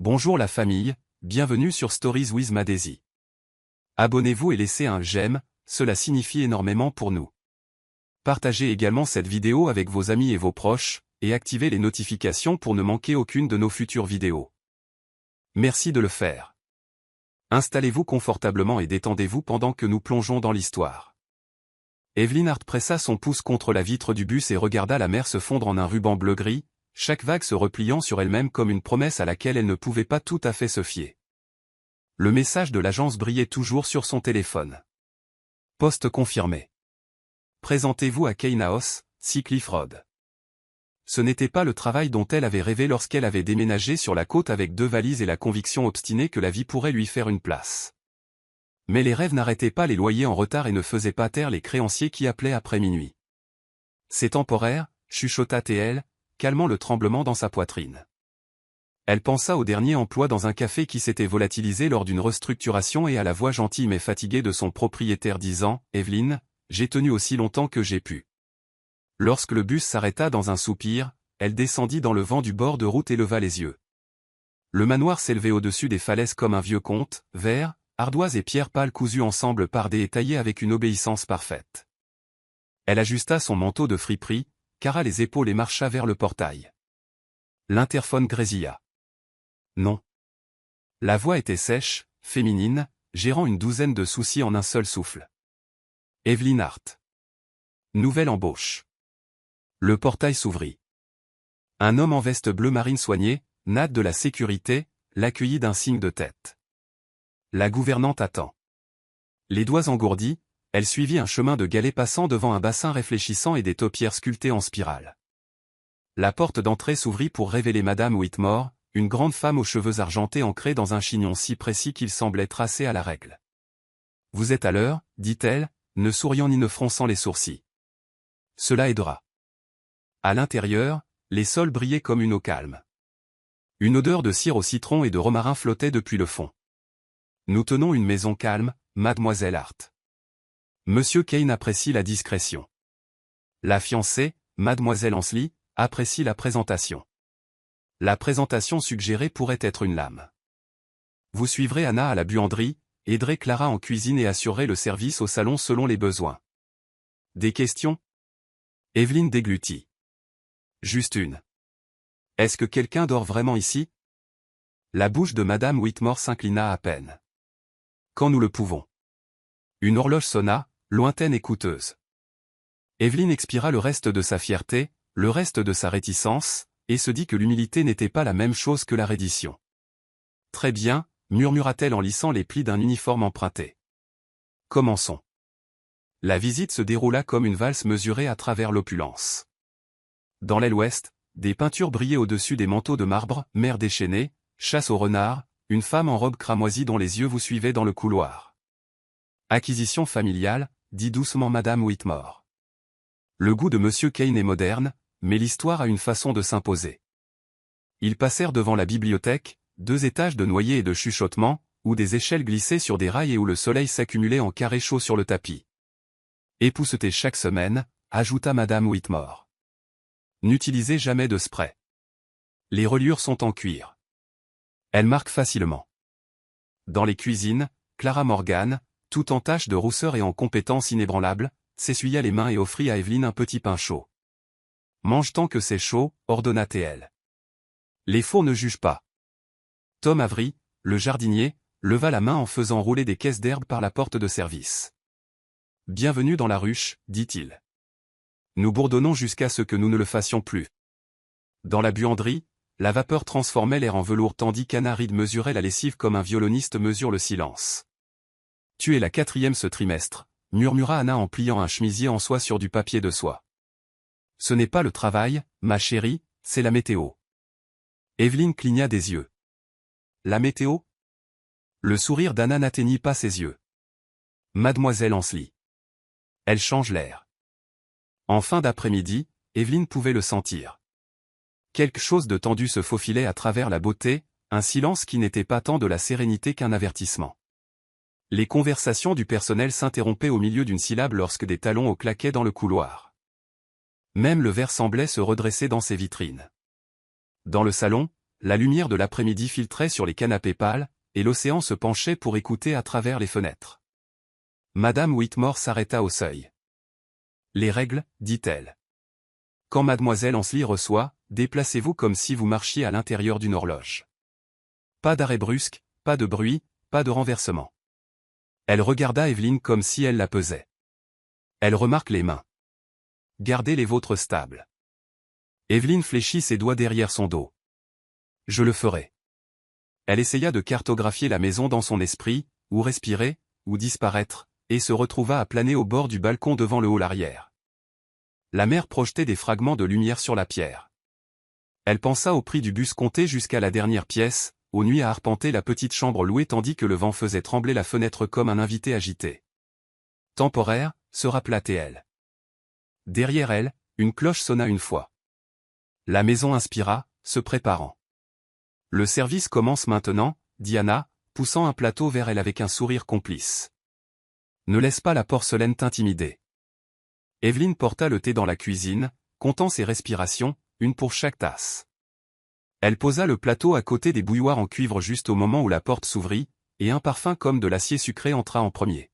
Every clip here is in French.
Bonjour la famille, bienvenue sur Stories with Madesi. Abonnez-vous et laissez un j'aime, cela signifie énormément pour nous. Partagez également cette vidéo avec vos amis et vos proches, et activez les notifications pour ne manquer aucune de nos futures vidéos. Merci de le faire. Installez-vous confortablement et détendez-vous pendant que nous plongeons dans l'histoire. Evelyn Hart pressa son pouce contre la vitre du bus et regarda la mer se fondre en un ruban bleu-gris, chaque vague se repliant sur elle-même comme une promesse à laquelle elle ne pouvait pas tout à fait se fier. Le message de l'agence brillait toujours sur son téléphone. Poste confirmé. Présentez-vous à Kane House, Cliff Road. Ce n'était pas le travail dont elle avait rêvé lorsqu'elle avait déménagé sur la côte avec 2 valises et la conviction obstinée que la vie pourrait lui faire une place. Mais les rêves n'arrêtaient pas les loyers en retard et ne faisaient pas taire les créanciers qui appelaient après minuit. C'est temporaire, chuchota TL, calmant le tremblement dans sa poitrine. Elle pensa au dernier emploi dans un café qui s'était volatilisé lors d'une restructuration et à la voix gentille mais fatiguée de son propriétaire disant « Evelyn, j'ai tenu aussi longtemps que j'ai pu. » Lorsque le bus s'arrêta dans un soupir, elle descendit dans le vent du bord de route et leva les yeux. Le manoir s'élevait au-dessus des falaises comme un vieux conte, verre, ardoise et pierres pâles cousues ensemble par et taillées avec une obéissance parfaite. Elle ajusta son manteau de friperie, carra les épaules et marcha vers le portail. L'interphone grésilla. Non. La voix était sèche, féminine, gérant une douzaine de soucis en un seul souffle. Evelyn Hart. Nouvelle embauche. Le portail s'ouvrit. Un homme en veste bleu marine soignée, nade de la sécurité, l'accueillit d'un signe de tête. La gouvernante attend. Les doigts engourdis, elle suivit un chemin de galets passant devant un bassin réfléchissant et des taupières sculptées en spirale. La porte d'entrée s'ouvrit pour révéler Madame Whitmore, une grande femme aux cheveux argentés ancrés dans un chignon si précis qu'il semblait tracé à la règle. « Vous êtes à l'heure, dit-elle, ne souriant ni ne fronçant les sourcils. Cela aidera. » À l'intérieur, les sols brillaient comme une eau calme. Une odeur de cire au citron et de romarin flottait depuis le fond. « Nous tenons une maison calme, mademoiselle Hart. » Monsieur Kane apprécie la discrétion. La fiancée, mademoiselle Ansley, apprécie la présentation. La présentation suggérée pourrait être une lame. Vous suivrez Anna à la buanderie, aiderez Clara en cuisine et assurerez le service au salon selon les besoins. Des questions? Evelyn déglutit. Juste une. Est-ce que quelqu'un dort vraiment ici? La bouche de Madame Whitmore s'inclina à peine. Quand nous le pouvons. Une horloge sonna, lointaine et coûteuse. Evelyn expira le reste de sa fierté, le reste de sa réticence, et se dit que l'humilité n'était pas la même chose que la reddition. Très bien, murmura-t-elle en lissant les plis d'un uniforme emprunté. Commençons. La visite se déroula comme une valse mesurée à travers l'opulence. Dans l'aile ouest, des peintures brillaient au-dessus des manteaux de marbre, mer déchaînée, chasse au renard, une femme en robe cramoisie dont les yeux vous suivaient dans le couloir. Acquisition familiale, dit doucement Madame Whitmore. Le goût de Monsieur Kane est moderne, mais l'histoire a une façon de s'imposer. Ils passèrent devant la bibliothèque, 2 étages de noyer et de chuchotement, où des échelles glissaient sur des rails et où le soleil s'accumulait en carrés chauds sur le tapis. Épousseté chaque semaine, ajouta Madame Whitmore. N'utilisez jamais de spray. Les reliures sont en cuir. Elles marquent facilement. Dans les cuisines, Clara Morgan, tout en tache de rousseur et en compétence inébranlable, s'essuya les mains et offrit à Evelyn un petit pain chaud. Mange tant que c'est chaud, ordonna TL. Les fours ne jugent pas. Tom Avery, le jardinier, leva la main en faisant rouler des caisses d'herbe par la porte de service. Bienvenue dans la ruche, dit-il. Nous bourdonnons jusqu'à ce que nous ne le fassions plus. Dans la buanderie, la vapeur transformait l'air en velours tandis qu'Anna Reid mesurait la lessive comme un violoniste mesure le silence. Tu es la 4e ce trimestre, murmura Anna en pliant un chemisier en soie sur du papier de soie. Ce n'est pas le travail, ma chérie, c'est la météo. Evelyn cligna des yeux. La météo? Le sourire d'Anna n'atteignit pas ses yeux. Mademoiselle Ansley. Elle change l'air. En fin d'après-midi, Evelyn pouvait le sentir. Quelque chose de tendu se faufilait à travers la beauté, un silence qui n'était pas tant de la sérénité qu'un avertissement. Les conversations du personnel s'interrompaient au milieu d'une syllabe lorsque des talons au claquaient dans le couloir. Même le verre semblait se redresser dans ses vitrines. Dans le salon, la lumière de l'après-midi filtrait sur les canapés pâles, et l'océan se penchait pour écouter à travers les fenêtres. Madame Whitmore s'arrêta au seuil. « Les règles, dit-elle. Quand mademoiselle Ansley reçoit, déplacez-vous comme si vous marchiez à l'intérieur d'une horloge. Pas d'arrêt brusque, pas de bruit, pas de renversement. » Elle regarda Evelyne comme si elle la pesait. Elle remarque les mains. « Gardez les vôtres stables. » Evelyne fléchit ses doigts derrière son dos. « Je le ferai. » Elle essaya de cartographier la maison dans son esprit, où respirer, où disparaître, et se retrouva à planer au bord du balcon devant le hall arrière. La mer projetait des fragments de lumière sur la pierre. Elle pensa au prix du bus compté jusqu'à la dernière pièce, aux nuits à arpenter la petite chambre louée tandis que le vent faisait trembler la fenêtre comme un invité agité. Temporaire, se rappela-t-elle. Derrière elle, une cloche sonna une fois. La maison inspira, se préparant. « Le service commence maintenant, » dit Anna, poussant un plateau vers elle avec un sourire complice. « Ne laisse pas la porcelaine t'intimider. » Evelyne porta le thé dans la cuisine, comptant ses respirations, une pour chaque tasse. Elle posa le plateau à côté des bouilloires en cuivre juste au moment où la porte s'ouvrit, et un parfum comme de l'acier sucré entra en premier.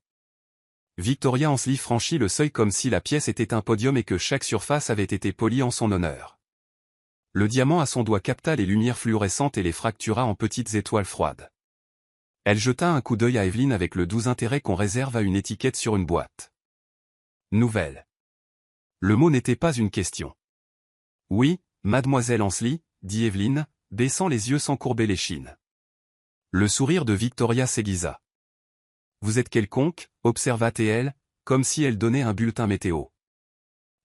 Victoria Ansley franchit le seuil comme si la pièce était un podium et que chaque surface avait été polie en son honneur. Le diamant à son doigt capta les lumières fluorescentes et les fractura en petites étoiles froides. Elle jeta un coup d'œil à Evelyne avec le doux intérêt qu'on réserve à une étiquette sur une boîte. Nouvelle. Le mot n'était pas une question. « Oui, mademoiselle Ansley, » dit Evelyne, baissant les yeux sans courber l'échine. Le sourire de Victoria s'aiguisa. « Vous êtes quelconque, observa-t-elle, comme si elle donnait un bulletin météo.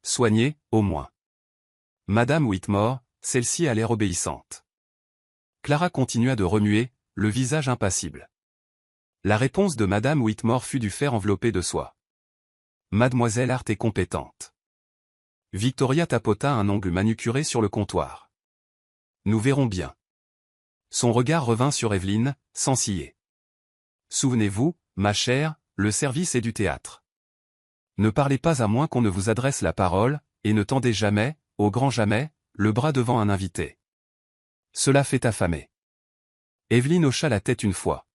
Soignée, au moins. Madame Whitmore, celle-ci a l'air obéissante. Clara continua de remuer, le visage impassible. La réponse de Madame Whitmore fut du fer enveloppé de soie. Mademoiselle Hart est compétente. Victoria tapota un ongle manucuré sur le comptoir. Nous verrons bien. Son regard revint sur Evelyne, sans ciller. Souvenez-vous, ma chère, le service est du théâtre. Ne parlez pas à moins qu'on ne vous adresse la parole, et ne tendez jamais, au grand jamais, le bras devant un invité. Cela fait affamer. Evelyne hocha la tête une fois.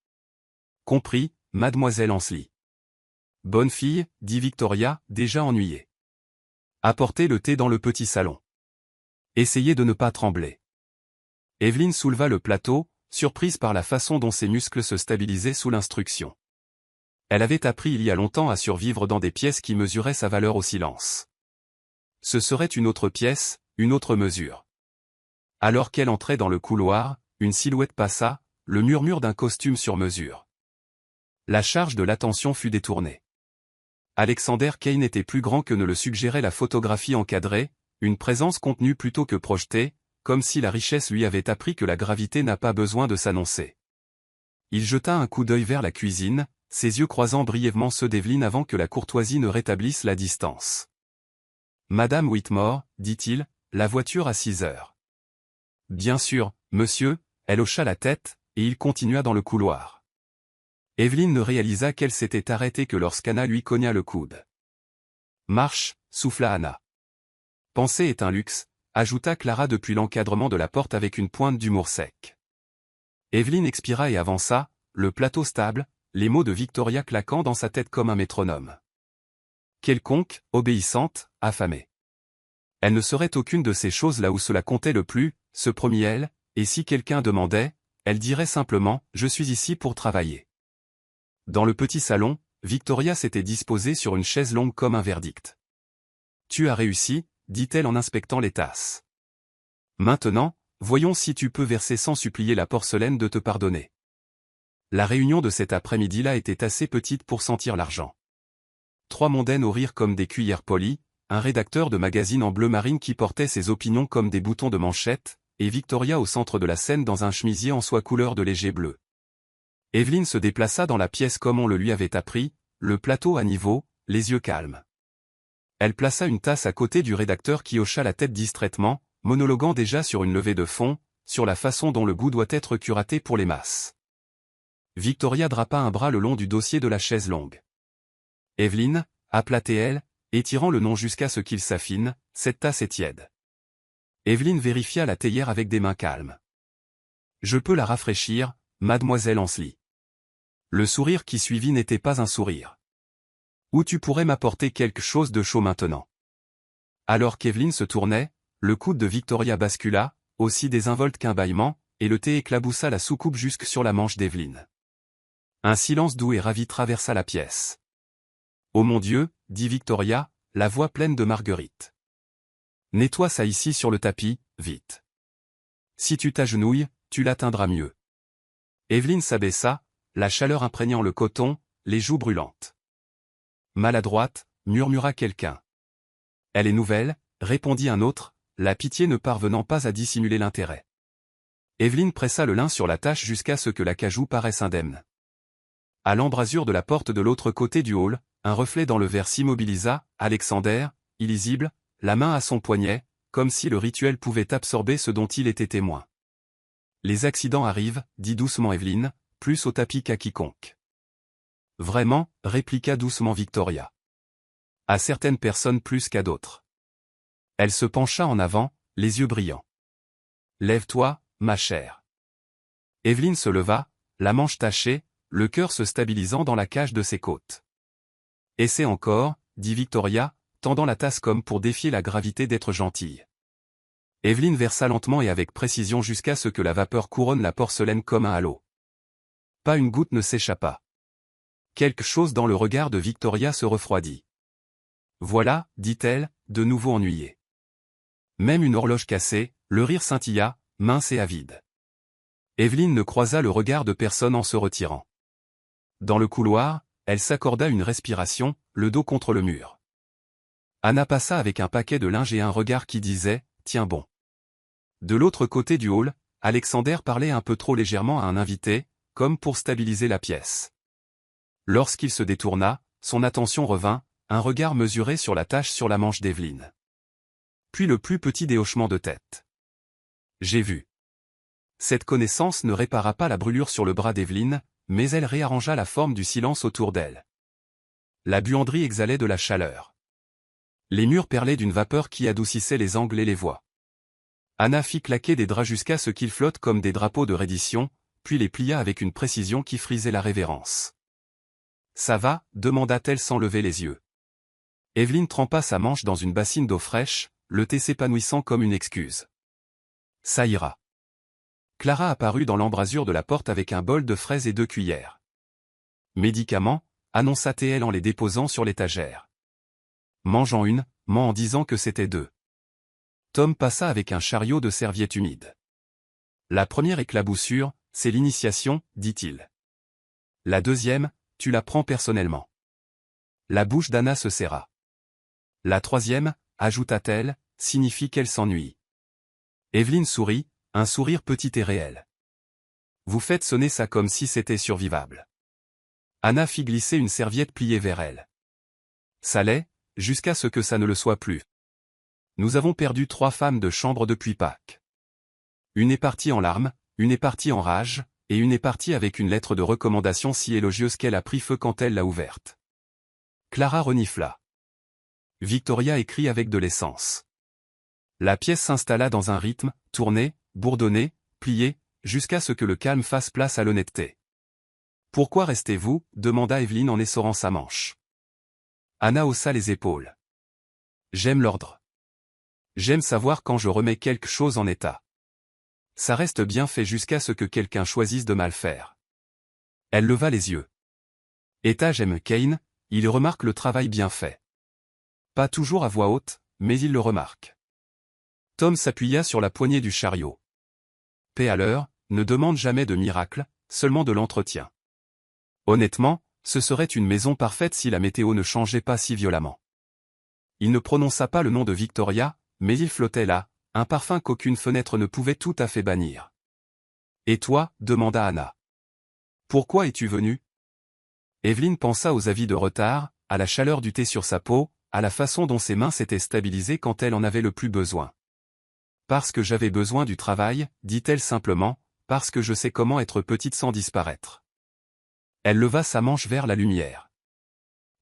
Compris, mademoiselle Ansley. Bonne fille, dit Victoria, déjà ennuyée. Apportez le thé dans le petit salon. Essayez de ne pas trembler. Evelyne souleva le plateau, surprise par la façon dont ses muscles se stabilisaient sous l'instruction. Elle avait appris il y a longtemps à survivre dans des pièces qui mesuraient sa valeur au silence. Ce serait une autre pièce, une autre mesure. Alors qu'elle entrait dans le couloir, une silhouette passa, le murmure d'un costume sur mesure. La charge de l'attention fut détournée. Alexander Kane était plus grand que ne le suggérait la photographie encadrée, une présence contenue plutôt que projetée, comme si la richesse lui avait appris que la gravité n'a pas besoin de s'annoncer. Il jeta un coup d'œil vers la cuisine, ses yeux croisant brièvement ceux d'Evelyne avant que la courtoisie ne rétablisse la distance. « Madame Whitmore, dit-il, la voiture à 6 heures. » Bien sûr, monsieur, elle hocha la tête, et il continua dans le couloir. Evelyne ne réalisa qu'elle s'était arrêtée que lorsqu'Anna lui cogna le coude. « Marche, souffla Anna. « Penser est un luxe, » ajouta Clara depuis l'encadrement de la porte avec une pointe d'humour sec. Evelyne expira et avança, le plateau stable, les mots de Victoria claquant dans sa tête comme un métronome. Quelconque, obéissante, affamée. Elle ne serait aucune de ces choses là où cela comptait le plus, se promit-elle, et si quelqu'un demandait, elle dirait simplement « Je suis ici pour travailler ». Dans le petit salon, Victoria s'était disposée sur une chaise longue comme un verdict. « Tu as réussi », dit-elle en inspectant les tasses. « Maintenant, voyons si tu peux verser sans supplier la porcelaine de te pardonner. » La réunion de cet après-midi-là était assez petite pour sentir l'argent. 3 mondaines au rire comme des cuillères polies, un rédacteur de magazine en bleu marine qui portait ses opinions comme des boutons de manchette, et Victoria au centre de la scène dans un chemisier en soie couleur de léger bleu. Evelyne se déplaça dans la pièce comme on le lui avait appris, le plateau à niveau, les yeux calmes. Elle plaça une tasse à côté du rédacteur qui hocha la tête distraitement, monologuant déjà sur une levée de fonds, sur la façon dont le goût doit être curaté pour les masses. Victoria drapa un bras le long du dossier de la chaise longue. « Evelyne, » appela-t-elle, étirant le nom jusqu'à ce qu'il s'affine, « cette tasse est tiède. » Evelyne vérifia la théière avec des mains calmes. Je peux la rafraîchir, mademoiselle Ansley. Le sourire qui suivit n'était pas un sourire. Ou tu pourrais m'apporter quelque chose de chaud maintenant. Alors qu'Evelyn se tournait, le coude de Victoria bascula, aussi désinvolte qu'un bâillement, et le thé éclaboussa la soucoupe jusque sur la manche d'Evelyn. Un silence doux et ravi traversa la pièce. « Oh mon Dieu, dit Victoria, la voix pleine de Marguerite. Nettoie ça ici sur le tapis, vite. Si tu t'agenouilles, tu l'atteindras mieux. » Evelyn s'abaissa, la chaleur imprégnant le coton, les joues brûlantes. Maladroite, murmura quelqu'un. Elle est nouvelle, répondit un autre, la pitié ne parvenant pas à dissimuler l'intérêt. Evelyn pressa le lin sur la tâche jusqu'à ce que l'acajou paraisse indemne. À l'embrasure de la porte de l'autre côté du hall, un reflet dans le verre s'immobilisa, Alexander, illisible, la main à son poignet, comme si le rituel pouvait absorber ce dont il était témoin. Les accidents arrivent, dit doucement Evelyn, plus au tapis qu'à quiconque. Vraiment, répliqua doucement Victoria. À certaines personnes plus qu'à d'autres. Elle se pencha en avant, les yeux brillants. Lève-toi, ma chère. Evelyn se leva, la manche tachée, le cœur se stabilisant dans la cage de ses côtes. Essaie encore, dit Victoria, tendant la tasse comme pour défier la gravité d'être gentille. Evelyn versa lentement et avec précision jusqu'à ce que la vapeur couronne la porcelaine comme un halo. Pas une goutte ne s'échappa. Quelque chose dans le regard de Victoria se refroidit. Voilà, dit-elle, de nouveau ennuyée. Même une horloge cassée, le rire scintilla, mince et avide. Evelyn ne croisa le regard de personne en se retirant. Dans le couloir, elle s'accorda une respiration, le dos contre le mur. Anna passa avec un paquet de linge et un regard qui disait « Tiens bon ». De l'autre côté du hall, Alexander parlait un peu trop légèrement à un invité, comme pour stabiliser la pièce. Lorsqu'il se détourna, son attention revint, un regard mesuré sur la tache sur la manche d'Evelyn. Puis le plus petit déhochement de tête. J'ai vu. Cette connaissance ne répara pas la brûlure sur le bras d'Evelyn, mais elle réarrangea la forme du silence autour d'elle. La buanderie exhalait de la chaleur. Les murs perlaient d'une vapeur qui adoucissait les angles et les voies. Anna fit claquer des draps jusqu'à ce qu'ils flottent comme des drapeaux de reddition, puis les plia avec une précision qui frisait la révérence. « Ça va » demanda-t-elle sans lever les yeux. Evelyn trempa sa manche dans une bassine d'eau fraîche, le thé s'épanouissant comme une excuse. « Ça ira. » Clara apparut dans l'embrasure de la porte avec un bol de fraises et 2 cuillères. « Médicaments » annonça-t-elle en les déposant sur l'étagère. Mangeant une, en disant que c'était 2. Tom passa avec un chariot de serviettes humides. La première éclaboussure, c'est l'initiation, dit-il. La deuxième, tu la prends personnellement. La bouche d'Anna se serra. La troisième, ajouta-t-elle, signifie qu'elle s'ennuie. Evelyn sourit, un sourire petit et réel. Vous faites sonner ça comme si c'était survivable. Anna fit glisser une serviette pliée vers elle. Ça l'est, jusqu'à ce que ça ne le soit plus. Nous avons perdu 3 femmes de chambre depuis Pâques. Une est partie en larmes, une est partie en rage, et une est partie avec une lettre de recommandation si élogieuse qu'elle a pris feu quand elle l'a ouverte. Clara renifla. Victoria écrit avec de l'essence. La pièce s'installa dans un rythme, tourné, bourdonné, plié, jusqu'à ce que le calme fasse place à l'honnêteté. « Pourquoi restez-vous » demanda Evelyn en essorant sa manche. Anna haussa les épaules. « J'aime l'ordre. J'aime savoir quand je remets quelque chose en état. Ça reste bien fait jusqu'à ce que quelqu'un choisisse de mal faire. » Elle leva les yeux. Eta j'aime Kane, il remarque le travail bien fait. Pas toujours à voix haute, mais il le remarque. Tom s'appuya sur la poignée du chariot. Paix à l'heure, ne demande jamais de miracle, seulement de l'entretien. Honnêtement, ce serait une maison parfaite si la météo ne changeait pas si violemment. Il ne prononça pas le nom de Victoria, mais il flottait là, un parfum qu'aucune fenêtre ne pouvait tout à fait bannir. « Et toi » demanda Anna. « Pourquoi es-tu venue » Evelyn pensa aux avis de retard, à la chaleur du thé sur sa peau, à la façon dont ses mains s'étaient stabilisées quand elle en avait le plus besoin. « Parce que j'avais besoin du travail, dit-elle simplement, parce que je sais comment être petite sans disparaître. » Elle leva sa manche vers la lumière.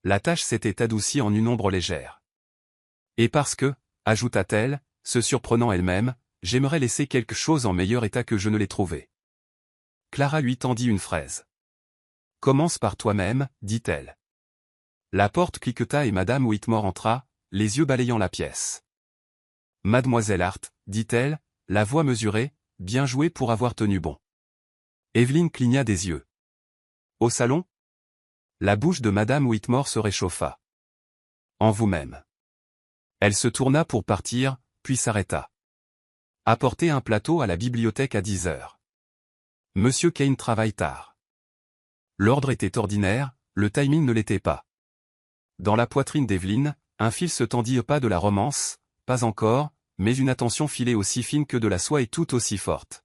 La tache s'était adoucie en une ombre légère. « Et parce que, ajouta-t-elle, se surprenant elle-même, j'aimerais laisser quelque chose en meilleur état que je ne l'ai trouvé. Clara lui tendit une fraise. Commence par toi-même, dit-elle. La porte cliqueta et Madame Whitmore entra, les yeux balayant la pièce. Mademoiselle Hart, dit-elle, la voix mesurée, bien joué pour avoir tenu bon. Evelyne cligna des yeux. Au salon? La bouche de Madame Whitmore se réchauffa. En vous-même. Elle se tourna pour partir, puis s'arrêta. Apportez un plateau à la bibliothèque à 10 heures. Monsieur Kane travaille tard. L'ordre était ordinaire, le timing ne l'était pas. Dans la poitrine d'Evelyne, un fil se tendit au pas de la romance, pas encore, mais une attention filée aussi fine que de la soie et tout aussi forte.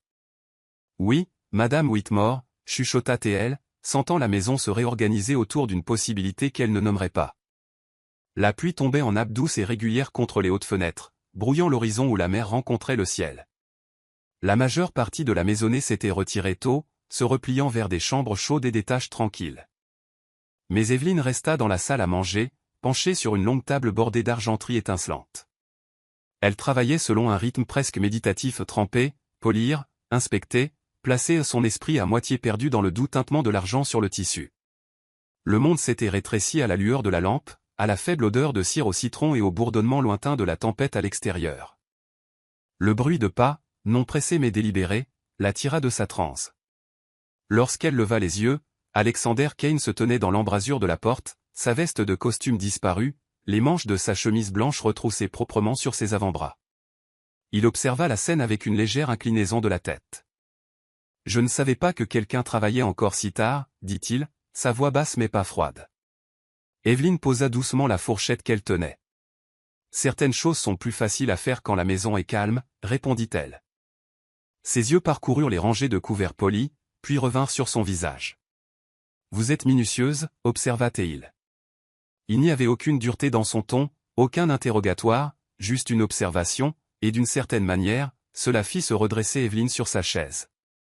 Oui, Madame Whitmore, chuchota T.L., sentant la maison se réorganiser autour d'une possibilité qu'elle ne nommerait pas. La pluie tombait en nappes douces et régulières contre les hautes fenêtres, brouillant l'horizon où la mer rencontrait le ciel. La majeure partie de la maisonnée s'était retirée tôt, se repliant vers des chambres chaudes et des tâches tranquilles. Mais Evelyne resta dans la salle à manger, penchée sur une longue table bordée d'argenterie étincelante. Elle travaillait selon un rythme presque méditatif, tremper, polir, inspecter, placer son esprit à moitié perdu dans le doux tintement de l'argent sur le tissu. Le monde s'était rétréci à la lueur de la lampe, à la faible odeur de cire au citron et au bourdonnement lointain de la tempête à l'extérieur. Le bruit de pas, non pressé mais délibéré, la tira de sa transe. Lorsqu'elle leva les yeux, Alexander Kane se tenait dans l'embrasure de la porte, sa veste de costume disparue, les manches de sa chemise blanche retroussées proprement sur ses avant-bras. Il observa la scène avec une légère inclinaison de la tête. « Je ne savais pas que quelqu'un travaillait encore si tard, » dit-il, sa voix basse mais pas froide. Evelyne posa doucement la fourchette qu'elle tenait. « Certaines choses sont plus faciles à faire quand la maison est calme, » répondit-elle. Ses yeux parcoururent les rangées de couverts polis, puis revinrent sur son visage. « Vous êtes minutieuse, » observa-t-il. Il n'y avait aucune dureté dans son ton, aucun interrogatoire, juste une observation, et d'une certaine manière, cela fit se redresser Evelyne sur sa chaise.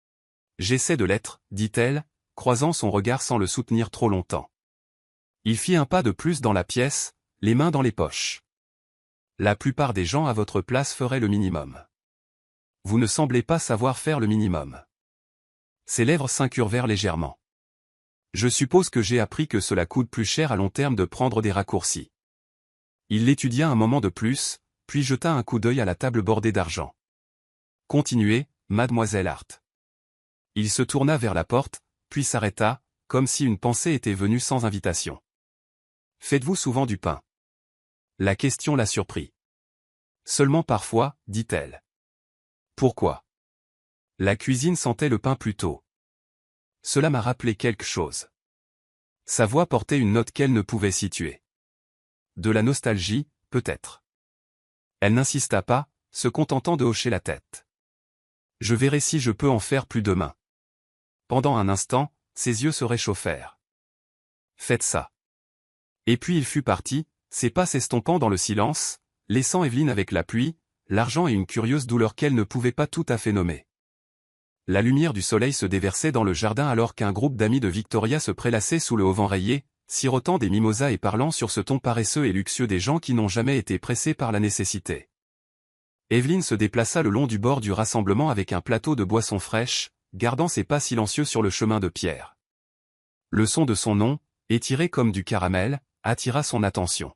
« J'essaie de l'être, » dit-elle, croisant son regard sans le soutenir trop longtemps. Il fit un pas de plus dans la pièce, les mains dans les poches. La plupart des gens à votre place feraient le minimum. Vous ne semblez pas savoir faire le minimum. Ses lèvres s'incurvèrent légèrement. Je suppose que j'ai appris que cela coûte plus cher à long terme de prendre des raccourcis. Il l'étudia un moment de plus, puis jeta un coup d'œil à la table bordée d'argent. Continuez, Mademoiselle Hart. Il se tourna vers la porte, puis s'arrêta, comme si une pensée était venue sans invitation. Faites-vous souvent du pain? La question la surprit. Seulement parfois, dit-elle. Pourquoi? La cuisine sentait le pain plus tôt. Cela m'a rappelé quelque chose. Sa voix portait une note qu'elle ne pouvait situer. De la nostalgie, peut-être. Elle n'insista pas, se contentant de hocher la tête. Je verrai si je peux en faire plus demain. Pendant un instant, ses yeux se réchauffèrent. Faites ça. Et puis il fut parti, ses pas s'estompant dans le silence, laissant Evelyne avec la pluie, l'argent et une curieuse douleur qu'elle ne pouvait pas tout à fait nommer. La lumière du soleil se déversait dans le jardin alors qu'un groupe d'amis de Victoria se prélassait sous le auvent rayé, sirotant des mimosas et parlant sur ce ton paresseux et luxueux des gens qui n'ont jamais été pressés par la nécessité. Evelyne se déplaça le long du bord du rassemblement avec un plateau de boissons fraîches, gardant ses pas silencieux sur le chemin de pierre. Le son de son nom, étiré comme du caramel, attira son attention.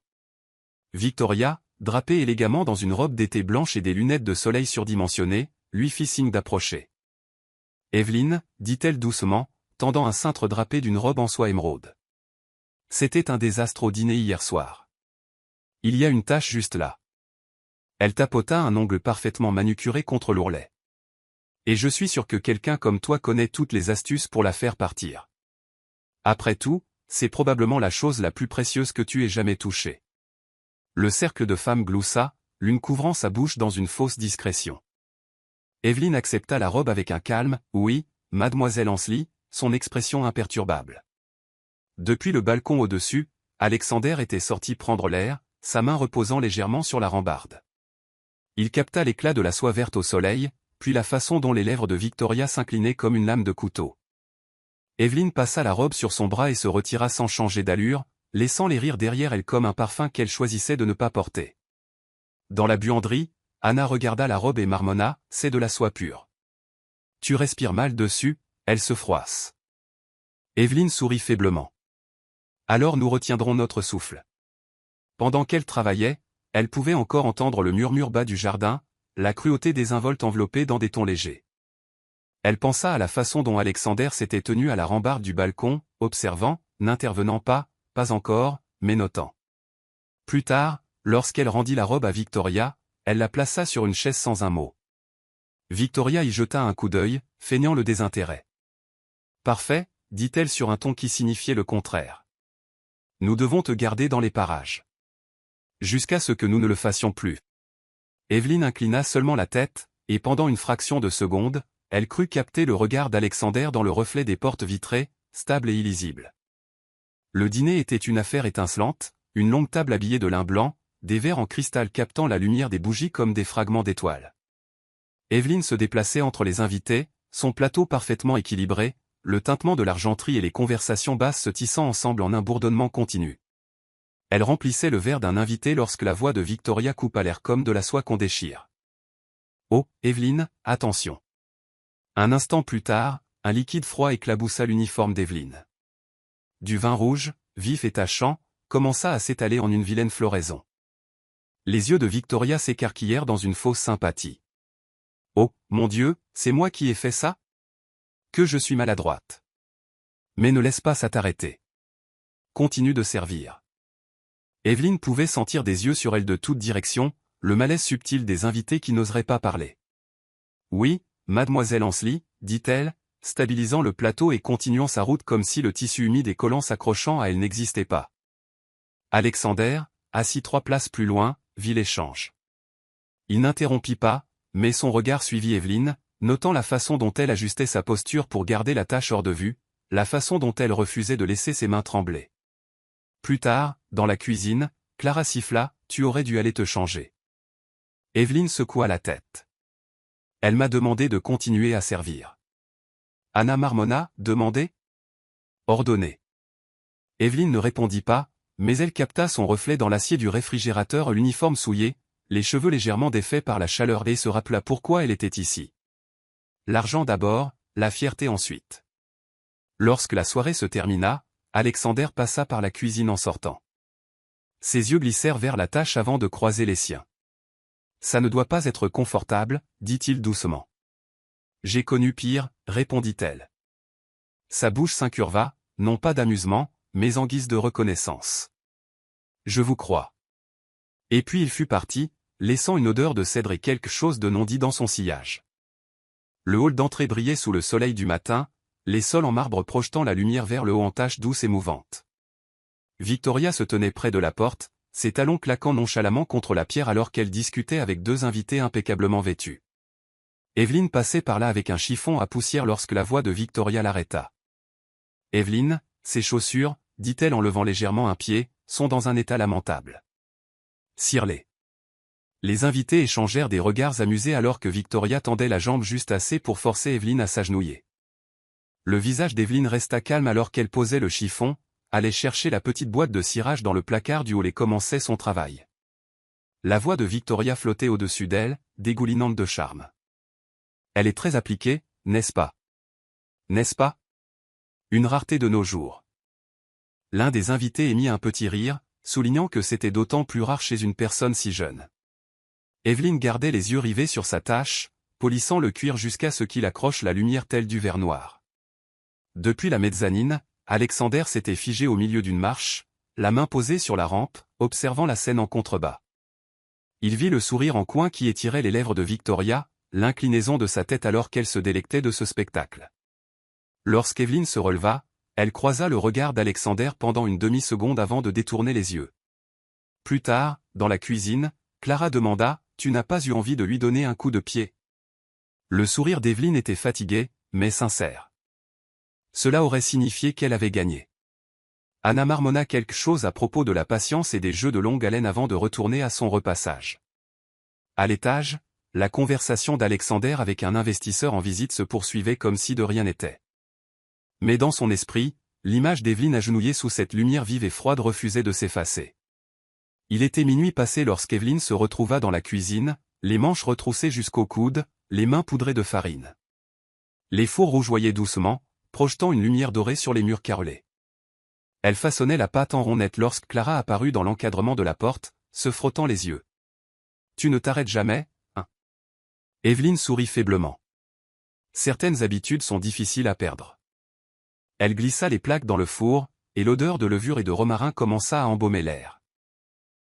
Victoria, drapée élégamment dans une robe d'été blanche et des lunettes de soleil surdimensionnées, lui fit signe d'approcher. Evelyne, dit-elle doucement, tendant un cintre drapé d'une robe en soie émeraude. C'était un désastre au dîner hier soir. Il y a une tache juste là. Elle tapota un ongle parfaitement manucuré contre l'ourlet. Et je suis sûr que quelqu'un comme toi connaît toutes les astuces pour la faire partir. Après tout, c'est probablement la chose la plus précieuse que tu aies jamais touchée. Le cercle de femmes gloussa, l'une couvrant sa bouche dans une fausse discrétion. Evelyne accepta la robe avec un calme, oui, mademoiselle Ansley, son expression imperturbable. Depuis le balcon au-dessus, Alexander était sorti prendre l'air, sa main reposant légèrement sur la rambarde. Il capta l'éclat de la soie verte au soleil, puis la façon dont les lèvres de Victoria s'inclinaient comme une lame de couteau. Evelyne passa la robe sur son bras et se retira sans changer d'allure, laissant les rires derrière elle comme un parfum qu'elle choisissait de ne pas porter. Dans la buanderie, Anna regarda la robe et marmonna, c'est de la soie pure. Tu respires mal dessus, elle se froisse. Evelyne sourit faiblement. Alors nous retiendrons notre souffle. Pendant qu'elle travaillait, elle pouvait encore entendre le murmure bas du jardin, la cruauté désinvolte enveloppée dans des tons légers. Elle pensa à la façon dont Alexander s'était tenu à la rambarde du balcon, observant, n'intervenant pas encore, mais notant. Plus tard, lorsqu'elle rendit la robe à Victoria, elle la plaça sur une chaise sans un mot. Victoria y jeta un coup d'œil, feignant le désintérêt. « Parfait », dit-elle sur un ton qui signifiait le contraire. « Nous devons te garder dans les parages. Jusqu'à ce que nous ne le fassions plus. » Evelyne inclina seulement la tête, et pendant une fraction de seconde, elle crut capter le regard d'Alexander dans le reflet des portes vitrées, stable et illisible. Le dîner était une affaire étincelante, une longue table habillée de lin blanc, des verres en cristal captant la lumière des bougies comme des fragments d'étoiles. Evelyne se déplaçait entre les invités, son plateau parfaitement équilibré, le tintement de l'argenterie et les conversations basses se tissant ensemble en un bourdonnement continu. Elle remplissait le verre d'un invité lorsque la voix de Victoria coupa l'air comme de la soie qu'on déchire. « Oh, Evelyne, attention !» Un instant plus tard, un liquide froid éclaboussa l'uniforme d'Evelyne. Du vin rouge, vif et tachant, commença à s'étaler en une vilaine floraison. Les yeux de Victoria s'écarquillèrent dans une fausse sympathie. « Oh, mon Dieu, c'est moi qui ai fait ça ? Que je suis maladroite. Mais ne laisse pas ça t'arrêter. Continue de servir. » Evelyne pouvait sentir des yeux sur elle de toutes directions, le malaise subtil des invités qui n'oseraient pas parler. « Oui, mademoiselle Ansley, dit-elle, stabilisant le plateau et continuant sa route comme si le tissu humide et collant s'accrochant à elle n'existait pas. Alexander, assis 3 places plus loin, vit l'échange. Il n'interrompit pas, mais son regard suivit Evelyne, notant la façon dont elle ajustait sa posture pour garder la tâche hors de vue, la façon dont elle refusait de laisser ses mains trembler. Plus tard, dans la cuisine, Clara siffla, « Tu aurais dû aller te changer. » Evelyne secoua la tête. Elle m'a demandé de continuer à servir. Anna marmonna, demandé. Ordonné. Evelyne ne répondit pas, mais elle capta son reflet dans l'acier du réfrigérateur, l'uniforme souillé, les cheveux légèrement défaits par la chaleur et se rappela pourquoi elle était ici. L'argent d'abord, la fierté ensuite. Lorsque la soirée se termina, Alexander passa par la cuisine en sortant. Ses yeux glissèrent vers la tâche avant de croiser les siens. « Ça ne doit pas être confortable, dit-il doucement. »« J'ai connu pire, répondit-elle. Sa bouche s'incurva, non pas d'amusement, mais en guise de reconnaissance. « Je vous crois. » Et puis il fut parti, laissant une odeur de cèdre et quelque chose de non dit dans son sillage. Le hall d'entrée brillait sous le soleil du matin, les sols en marbre projetant la lumière vers le haut en taches douces et mouvantes. Victoria se tenait près de la porte, ses talons claquant nonchalamment contre la pierre alors qu'elle discutait avec 2 invités impeccablement vêtus. Evelyne passait par là avec un chiffon à poussière lorsque la voix de Victoria l'arrêta. « Evelyne, ces chaussures, dit-elle en levant légèrement un pied, sont dans un état lamentable. » Cirez-les. Les invités échangèrent des regards amusés alors que Victoria tendait la jambe juste assez pour forcer Evelyne à s'agenouiller. Le visage d'Evelyne resta calme alors qu'elle posait le chiffon, allait chercher la petite boîte de cirage dans le placard du haut et commençait son travail. La voix de Victoria flottait au-dessus d'elle, dégoulinante de charme. « Elle est très appliquée, n'est-ce pas ? N'est-ce pas ? Une rareté de nos jours. » L'un des invités émit un petit rire, soulignant que c'était d'autant plus rare chez une personne si jeune. Evelyne gardait les yeux rivés sur sa tâche, polissant le cuir jusqu'à ce qu'il accroche la lumière telle du verre noir. Depuis la mezzanine, Alexander s'était figé au milieu d'une marche, la main posée sur la rampe, observant la scène en contrebas. Il vit le sourire en coin qui étirait les lèvres de Victoria, l'inclinaison de sa tête alors qu'elle se délectait de ce spectacle. Lorsqu'Evelyne se releva, elle croisa le regard d'Alexander pendant une demi-seconde avant de détourner les yeux. Plus tard, dans la cuisine, Clara demanda, « Tu n'as pas eu envie de lui donner un coup de pied ?» Le sourire d'Evelyne était fatigué, mais sincère. Cela aurait signifié qu'elle avait gagné. Anna marmonna quelque chose à propos de la patience et des jeux de longue haleine avant de retourner à son repassage. À l'étage, la conversation d'Alexander avec un investisseur en visite se poursuivait comme si de rien n'était. Mais dans son esprit, l'image d'Evelyne agenouillée sous cette lumière vive et froide refusait de s'effacer. Il était minuit passé lorsqu'Evelyne se retrouva dans la cuisine, les manches retroussées jusqu'aux coudes, les mains poudrées de farine. Les fours rougeoyaient doucement, projetant une lumière dorée sur les murs carrelés. Elle façonnait la pâte en rondettes lorsque Clara apparut dans l'encadrement de la porte, se frottant les yeux. « Tu ne t'arrêtes jamais, hein ?» Evelyne sourit faiblement. Certaines habitudes sont difficiles à perdre. Elle glissa les plaques dans le four, et l'odeur de levure et de romarin commença à embaumer l'air.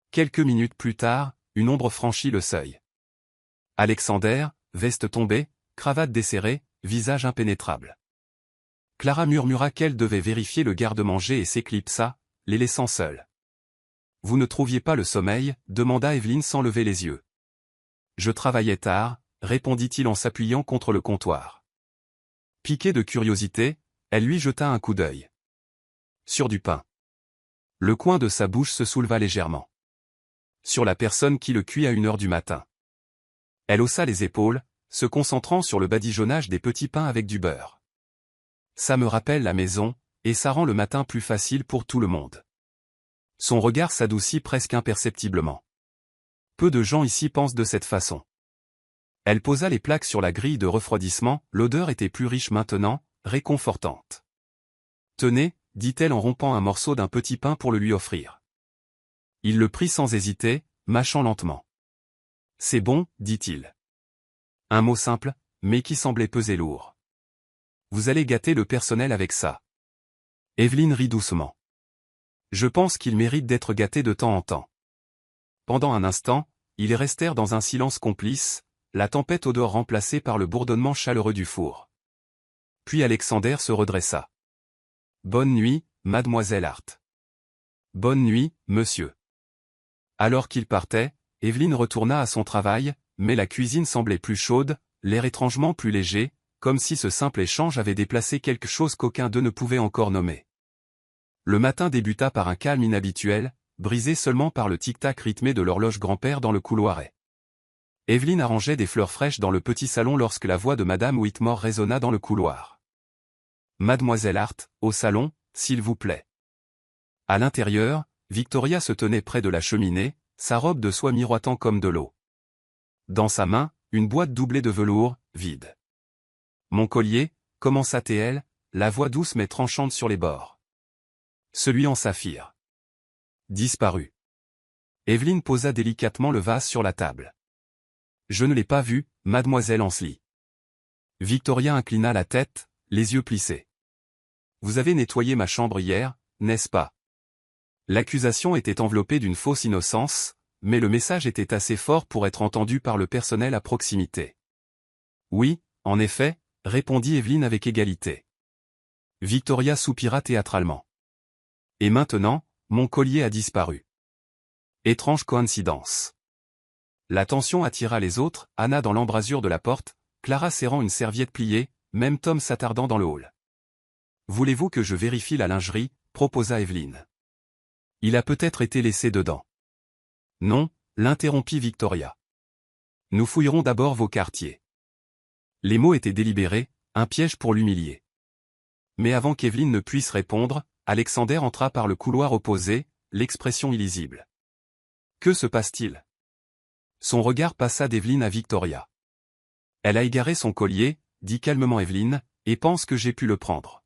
Quelques minutes plus tard, une ombre franchit le seuil. Alexander, veste tombée, cravate desserrée, visage impénétrable. Clara murmura qu'elle devait vérifier le garde-manger et s'éclipsa, les laissant seuls. « Vous ne trouviez pas le sommeil ?» demanda Evelyne sans lever les yeux. « Je travaillais tard », répondit-il en s'appuyant contre le comptoir. Piquée de curiosité, elle lui jeta un coup d'œil. Sur du pain. Le coin de sa bouche se souleva légèrement. Sur la personne qui le cuit à 1h du matin. Elle haussa les épaules, se concentrant sur le badigeonnage des petits pains avec du beurre. Ça me rappelle la maison, et ça rend le matin plus facile pour tout le monde. Son regard s'adoucit presque imperceptiblement. Peu de gens ici pensent de cette façon. Elle posa les plaques sur la grille de refroidissement, l'odeur était plus riche maintenant, réconfortante. « Tenez », dit-elle en rompant un morceau d'un petit pain pour le lui offrir. Il le prit sans hésiter, mâchant lentement. « C'est bon, dit-il. Un mot simple, mais qui semblait peser lourd. Vous allez gâter le personnel avec ça. Evelyne rit doucement. Je pense qu'il mérite d'être gâté de temps en temps. Pendant un instant, ils restèrent dans un silence complice, la tempête au dehors remplacée par le bourdonnement chaleureux du four. Puis Alexander se redressa. Bonne nuit, mademoiselle Hart. Bonne nuit, monsieur. Alors qu'il partait, Evelyne retourna à son travail, mais la cuisine semblait plus chaude, l'air étrangement plus léger, comme si ce simple échange avait déplacé quelque chose qu'aucun d'eux ne pouvait encore nommer. Le matin débuta par un calme inhabituel, brisé seulement par le tic-tac rythmé de l'horloge grand-père dans le couloiret. Evelyne arrangeait des fleurs fraîches dans le petit salon lorsque la voix de Madame Whitmore résonna dans le couloir. Mademoiselle Hart, au salon, s'il vous plaît. À l'intérieur, Victoria se tenait près de la cheminée, sa robe de soie miroitant comme de l'eau. Dans sa main, une boîte doublée de velours, vide. Mon collier, commença-t-elle, la voix douce mais tranchante sur les bords. Celui en saphir. Disparu. Evelyne posa délicatement le vase sur la table. Je ne l'ai pas vu, mademoiselle Ansley. Victoria inclina la tête, les yeux plissés. Vous avez nettoyé ma chambre hier, n'est-ce pas? L'accusation était enveloppée d'une fausse innocence, mais le message était assez fort pour être entendu par le personnel à proximité. Oui, en effet, répondit Evelyne avec égalité. Victoria soupira théâtralement. Et maintenant, mon collier a disparu. Étrange coïncidence. La tension attira les autres, Anna dans l'embrasure de la porte, Clara serrant une serviette pliée, même Tom s'attardant dans le hall. Voulez-vous que je vérifie la lingerie, proposa Evelyne. Il a peut-être été laissé dedans. Non, l'interrompit Victoria. Nous fouillerons d'abord vos quartiers. Les mots étaient délibérés, un piège pour l'humilier. Mais avant qu'Evelyne ne puisse répondre, Alexander entra par le couloir opposé, l'expression illisible. Que se passe-t-il? Son regard passa d'Evelyne à Victoria. Elle a égaré son collier, dit calmement Evelyne, et pense que j'ai pu le prendre.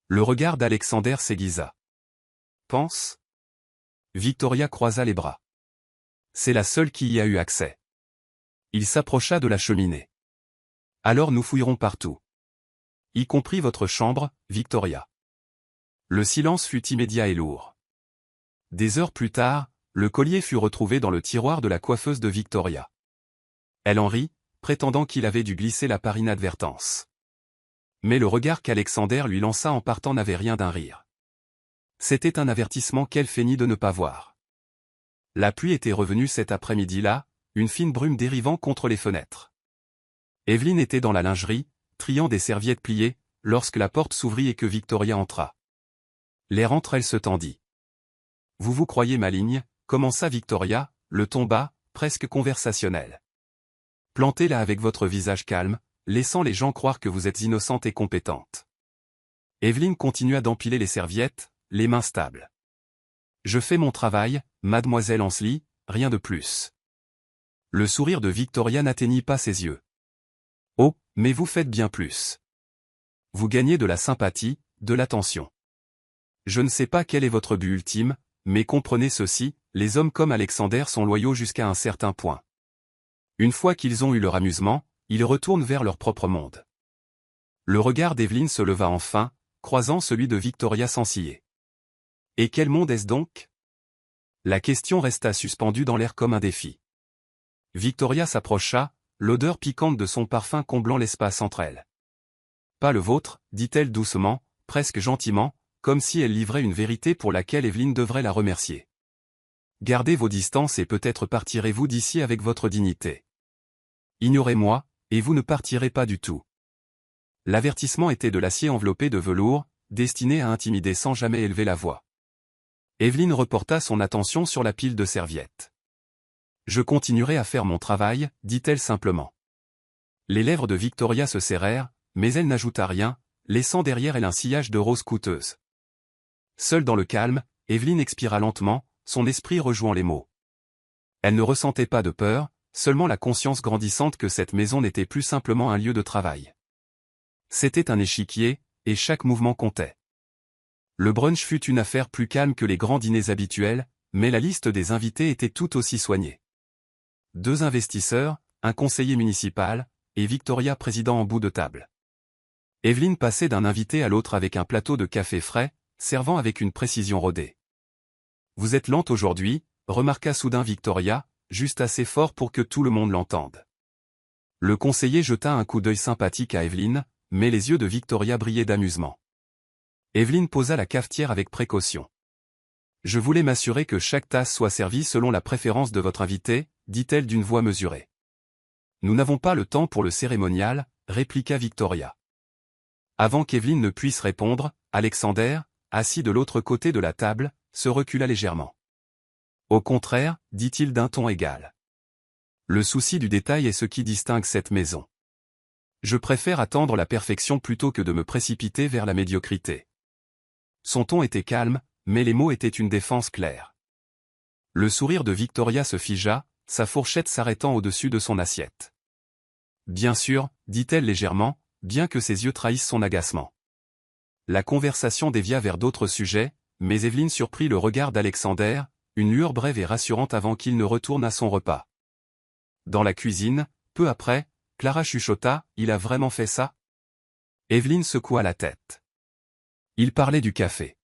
Le regard d'Alexander s'aiguisa. Pense? Victoria croisa les bras. C'est la seule qui y a eu accès. Il s'approcha de la cheminée. Alors nous fouillerons partout. Y compris votre chambre, Victoria. Le silence fut immédiat et lourd. Des heures plus tard, le collier fut retrouvé dans le tiroir de la coiffeuse de Victoria. Elle en rit, prétendant qu'il avait dû glisser la par inadvertance. Mais le regard qu'Alexander lui lança en partant n'avait rien d'un rire. C'était un avertissement qu'elle feignit de ne pas voir. La pluie était revenue cet après-midi-là, une fine brume dérivant contre les fenêtres. Evelyne était dans la lingerie, triant des serviettes pliées, lorsque la porte s'ouvrit et que Victoria entra. L'air entre elle se tendit. « Vous vous croyez maligne ?» commença Victoria, le ton bas, presque conversationnel. « Plantez là avec votre visage calme, laissant les gens croire que vous êtes innocente et compétente. » Evelyne continua d'empiler les serviettes, les mains stables. « Je fais mon travail, mademoiselle Ansley, rien de plus. » Le sourire de Victoria n'atteignit pas ses yeux. « Oh, Mais vous faites bien plus. Vous gagnez de la sympathie, de l'attention. Je ne sais pas quel est votre but ultime, mais comprenez ceci, les hommes comme Alexander sont loyaux jusqu'à un certain point. Une fois qu'ils ont eu leur amusement, ils retournent vers leur propre monde. Le regard d'Evelyn se leva enfin, croisant celui de Victoria sans ciller. Et quel monde est-ce donc? La question resta suspendue dans l'air comme un défi. Victoria s'approcha, l'odeur piquante de son parfum comblant l'espace entre elles. Pas le vôtre, dit-elle doucement, presque gentiment, comme si elle livrait une vérité pour laquelle Evelyn devrait la remercier. Gardez vos distances et peut-être partirez-vous d'ici avec votre dignité. Ignorez-moi, et vous ne partirez pas du tout. L'avertissement était de l'acier enveloppé de velours, destiné à intimider sans jamais élever la voix. Evelyn reporta son attention sur la pile de serviettes. Je continuerai à faire mon travail, dit-elle simplement. Les lèvres de Victoria se serrèrent, mais elle n'ajouta rien, laissant derrière elle un sillage de roses coûteuses. Seule dans le calme, Evelyn expira lentement, son esprit rejoignant les mots. Elle ne ressentait pas de peur, seulement la conscience grandissante que cette maison n'était plus simplement un lieu de travail. C'était un échiquier, et chaque mouvement comptait. Le brunch fut une affaire plus calme que les grands dîners habituels, mais la liste des invités était tout aussi soignée. 2 investisseurs, un conseiller municipal, et Victoria président en bout de table. Evelyn passait d'un invité à l'autre avec un plateau de café frais, servant avec une précision rodée. « Vous êtes lente aujourd'hui », remarqua soudain Victoria, juste assez fort pour que tout le monde l'entende. Le conseiller jeta un coup d'œil sympathique à Evelyn, mais les yeux de Victoria brillaient d'amusement. Evelyn posa la cafetière avec précaution. « Je voulais m'assurer que chaque tasse soit servie selon la préférence de votre invité, dit-elle d'une voix mesurée. Nous n'avons pas le temps pour le cérémonial, répliqua Victoria. Avant qu'Evelyn ne puisse répondre, Alexander, assis de l'autre côté de la table, se recula légèrement. Au contraire, dit-il d'un ton égal. Le souci du détail est ce qui distingue cette maison. Je préfère attendre la perfection plutôt que de me précipiter vers la médiocrité. Son ton était calme, mais les mots étaient une défense claire. Le sourire de Victoria se figea, sa fourchette s'arrêtant au-dessus de son assiette. Bien sûr, dit-elle légèrement, bien que ses yeux trahissent son agacement. La conversation dévia vers d'autres sujets, mais Evelyn surprit le regard d'Alexander, une lueur brève et rassurante avant qu'il ne retourne à son repas. Dans la cuisine, peu après, Clara chuchota, « Il a vraiment fait ça ?» Evelyn secoua la tête. Il parlait du café.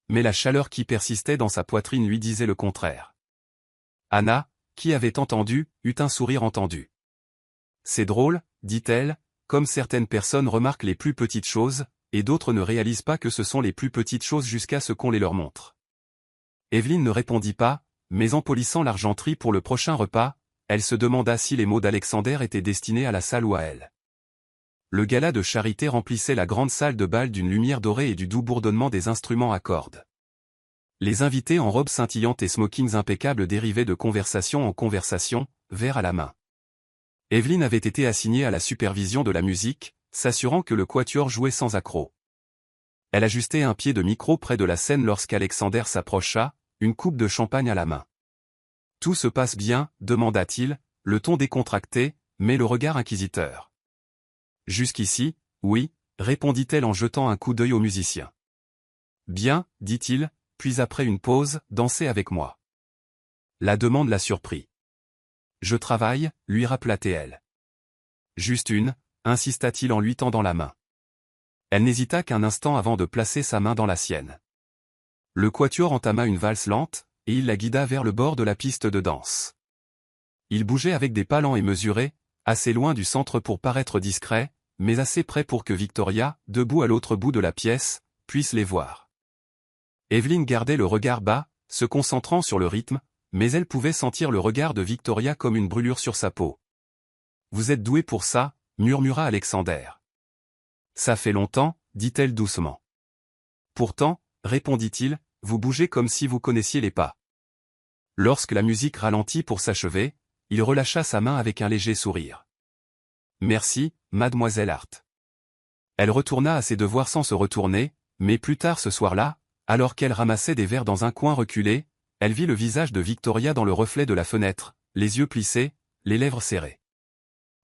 Mais la chaleur qui persistait dans sa poitrine lui disait le contraire. Anna, qui avait entendu, eut un sourire entendu. C'est drôle, dit-elle, comme certaines personnes remarquent les plus petites choses, et d'autres ne réalisent pas que ce sont les plus petites choses jusqu'à ce qu'on les leur montre. Evelyn ne répondit pas, mais en polissant l'argenterie pour le prochain repas, elle se demanda si les mots d'Alexander étaient destinés à la salle ou à elle. Le gala de charité remplissait la grande salle de bal d'une lumière dorée et du doux bourdonnement des instruments à cordes. Les invités en robes scintillantes et smokings impeccables dérivaient de conversation en conversation, verre à la main. Evelyn avait été assignée à la supervision de la musique, s'assurant que le quatuor jouait sans accroc. Elle ajustait un pied de micro près de la scène lorsqu'Alexander s'approcha, une coupe de champagne à la main. « Tout se passe bien ?» demanda-t-il, le ton décontracté, mais le regard inquisiteur. « Jusqu'ici, oui » répondit-elle en jetant un coup d'œil au musicien. « Bien » dit-il, puis après une pause, « dansez avec moi. » La demande la surprit. « Je travaille » lui rappela-t-elle. « Juste une » insista-t-il en lui tendant la main. Elle n'hésita qu'un instant avant de placer sa main dans la sienne. Le quatuor entama une valse lente, et il la guida vers le bord de la piste de danse. Il bougeait avec des pas lents et mesurés, assez loin du centre pour paraître discret, mais assez près pour que Victoria, debout à l'autre bout de la pièce, puisse les voir. Evelyn gardait le regard bas, se concentrant sur le rythme, mais elle pouvait sentir le regard de Victoria comme une brûlure sur sa peau. « Vous êtes doué pour ça » murmura Alexander. « Ça fait longtemps » dit-elle doucement. « Pourtant » répondit-il, « vous bougez comme si vous connaissiez les pas. » Lorsque la musique ralentit pour s'achever, il relâcha sa main avec un léger sourire. « Merci, mademoiselle Hart. » Elle retourna à ses devoirs sans se retourner, mais plus tard ce soir-là, alors qu'elle ramassait des verres dans un coin reculé, elle vit le visage de Victoria dans le reflet de la fenêtre, les yeux plissés, les lèvres serrées.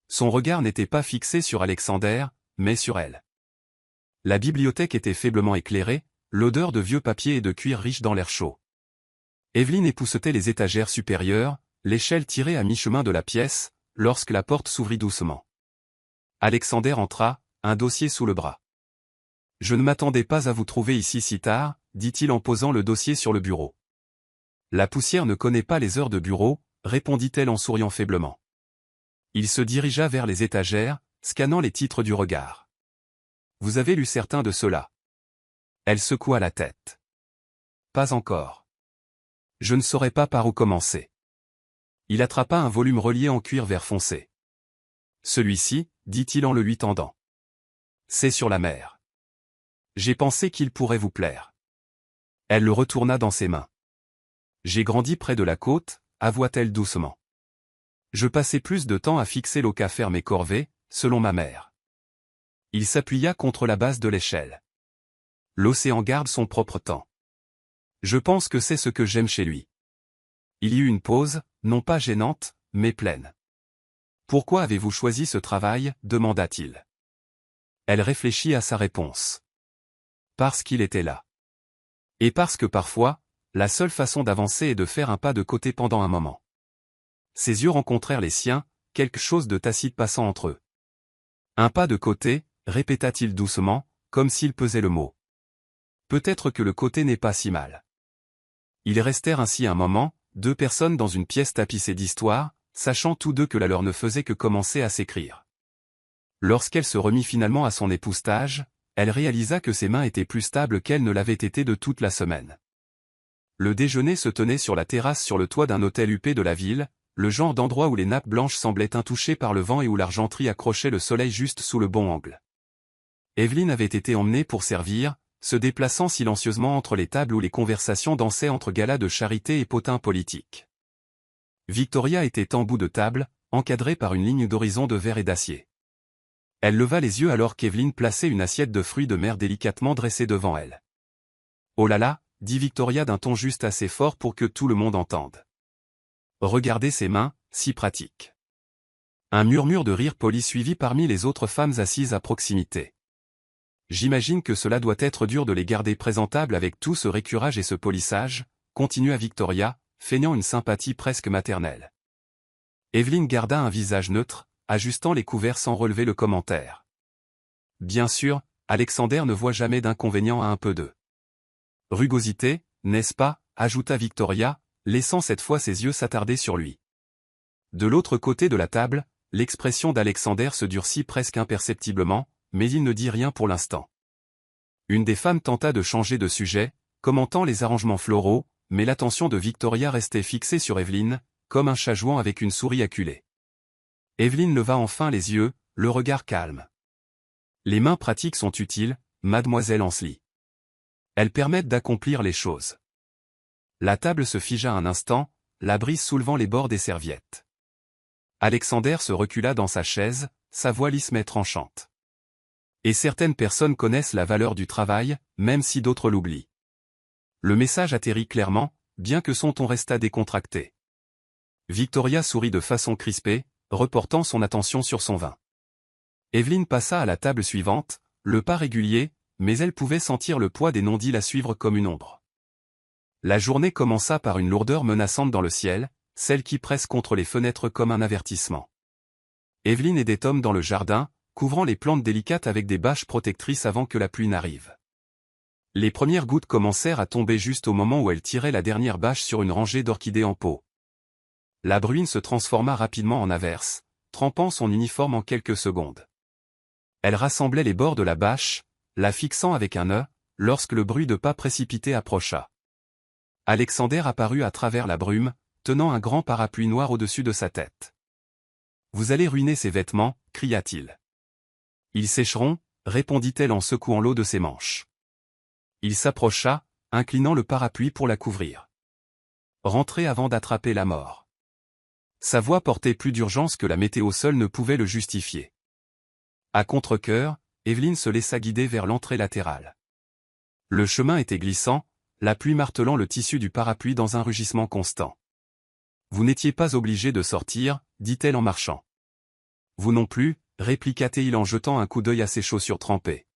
Son regard n'était pas fixé sur Alexander, mais sur elle. La bibliothèque était faiblement éclairée, l'odeur de vieux papier et de cuir riche dans l'air chaud. Evelyn époussetait les étagères supérieures, l'échelle tirée à mi-chemin de la pièce, lorsque la porte s'ouvrit doucement. Alexander entra, un dossier sous le bras. « Je ne m'attendais pas à vous trouver ici si tard », dit-il en posant le dossier sur le bureau. « La poussière ne connaît pas les heures de bureau », répondit-elle en souriant faiblement. Il se dirigea vers les étagères, scannant les titres du regard. « Vous avez lu certains de ceux-là » Elle secoua la tête. « Pas encore. Je ne saurais pas par où commencer. » Il attrapa un volume relié en cuir vert foncé. « Celui-ci, » dit-il en le lui tendant. « C'est sur la mer. J'ai pensé qu'il pourrait vous plaire. » Elle le retourna dans ses mains. « J'ai grandi près de la côte, » avoua-t-elle doucement. « Je passais plus de temps à fixer l'eau qu'à faire mes corvées, selon ma mère. » Il s'appuya contre la base de l'échelle. « L'océan garde son propre temps. Je pense que c'est ce que j'aime chez lui. » Il y eut une pause, non pas gênante, mais pleine. « Pourquoi avez-vous choisi ce travail ?» demanda-t-il. Elle réfléchit à sa réponse. « Parce qu'il était là. Et parce que parfois, la seule façon d'avancer est de faire un pas de côté pendant un moment. » Ses yeux rencontrèrent les siens, quelque chose de tacite passant entre eux. « Un pas de côté » répéta-t-il doucement, comme s'il pesait le mot. « Peut-être que le côté n'est pas si mal. » Ils restèrent ainsi un moment, deux personnes dans une pièce tapissée d'histoires, sachant tous deux que la leur ne faisait que commencer à s'écrire. Lorsqu'elle se remit finalement à son époussetage, elle réalisa que ses mains étaient plus stables qu'elles ne l'avaient été de toute la semaine. Le déjeuner se tenait sur la terrasse sur le toit d'un hôtel huppé de la ville, le genre d'endroit où les nappes blanches semblaient intouchées par le vent et où l'argenterie accrochait le soleil juste sous le bon angle. Evelyn avait été emmenée pour servir, se déplaçant silencieusement entre les tables où les conversations dansaient entre galas de charité et potins politiques. Victoria était en bout de table, encadrée par une ligne d'horizon de verre et d'acier. Elle leva les yeux alors qu'Evelyn plaçait une assiette de fruits de mer délicatement dressée devant elle. « Oh là là !» dit Victoria d'un ton juste assez fort pour que tout le monde entende. « Regardez ses mains, si pratiques. » Un murmure de rire poli suivit parmi les autres femmes assises à proximité. « J'imagine que cela doit être dur de les garder présentables avec tout ce récurage et ce polissage, » continua Victoria, feignant une sympathie presque maternelle. Evelyn garda un visage neutre, ajustant les couverts sans relever le commentaire. « Bien sûr, Alexander ne voit jamais d'inconvénient à un peu de rugosité, n'est-ce pas ?» ajouta Victoria, laissant cette fois ses yeux s'attarder sur lui. De l'autre côté de la table, l'expression d'Alexander se durcit presque imperceptiblement, mais il ne dit rien pour l'instant. Une des femmes tenta de changer de sujet, commentant les arrangements floraux, mais l'attention de Victoria restait fixée sur Evelyn, comme un chat jouant avec une souris acculée. Evelyn leva enfin les yeux, le regard calme. « Les mains pratiques sont utiles, mademoiselle Ansley. Elles permettent d'accomplir les choses. » La table se figea un instant, la brise soulevant les bords des serviettes. Alexander se recula dans sa chaise, sa voix lisse mais tranchante. « Et certaines personnes connaissent la valeur du travail, même si d'autres l'oublient. » Le message atterrit clairement, bien que son ton restât décontracté. Victoria sourit de façon crispée, reportant son attention sur son vin. Evelyn passa à la table suivante, le pas régulier, mais elle pouvait sentir le poids des non-dits la suivre comme une ombre. La journée commença par une lourdeur menaçante dans le ciel, celle qui presse contre les fenêtres comme un avertissement. Evelyn aidait Tom dans le jardin, couvrant les plantes délicates avec des bâches protectrices avant que la pluie n'arrive. Les premières gouttes commencèrent à tomber juste au moment où elle tirait la dernière bâche sur une rangée d'orchidées en pot. La bruine se transforma rapidement en averse, trempant son uniforme en quelques secondes. Elle rassemblait les bords de la bâche, la fixant avec un nœud, lorsque le bruit de pas précipité approcha. Alexander apparut à travers la brume, tenant un grand parapluie noir au-dessus de sa tête. « Vous allez ruiner ces vêtements » cria-t-il. « Ils sécheront » répondit-elle en secouant l'eau de ses manches. Il s'approcha, inclinant le parapluie pour la couvrir. « Rentrez avant d'attraper la mort. » Sa voix portait plus d'urgence que la météo seule ne pouvait le justifier. À contre-cœur, Evelyn se laissa guider vers l'entrée latérale. Le chemin était glissant, la pluie martelant le tissu du parapluie dans un rugissement constant. « Vous n'étiez pas obligé de sortir » dit-elle en marchant. Vous non plus, répliqua Théil en jetant un coup d'œil à ses chaussures trempées.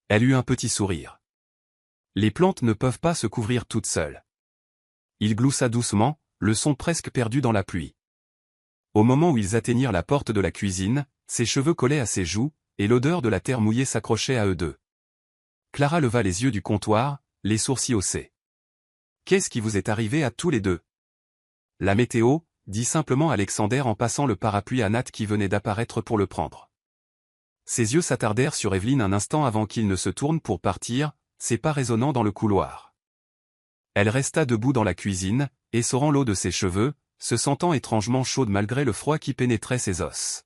Elle eut un petit sourire. Les plantes ne peuvent pas se couvrir toutes seules. Il gloussa doucement, le son presque perdu dans la pluie. Au moment où ils atteignirent la porte de la cuisine, ses cheveux collaient à ses joues, et l'odeur de la terre mouillée s'accrochait à eux deux. Clara leva les yeux du comptoir, les sourcils haussés. « Qu'est-ce qui vous est arrivé à tous les deux ?» La météo, dit simplement Alexander en passant le parapluie à Nat qui venait d'apparaître pour le prendre. Ses yeux s'attardèrent sur Evelyne un instant avant qu'il ne se tourne pour partir, ses pas résonnant dans le couloir. Elle resta debout dans la cuisine, essorant l'eau de ses cheveux, se sentant étrangement chaude malgré le froid qui pénétrait ses os.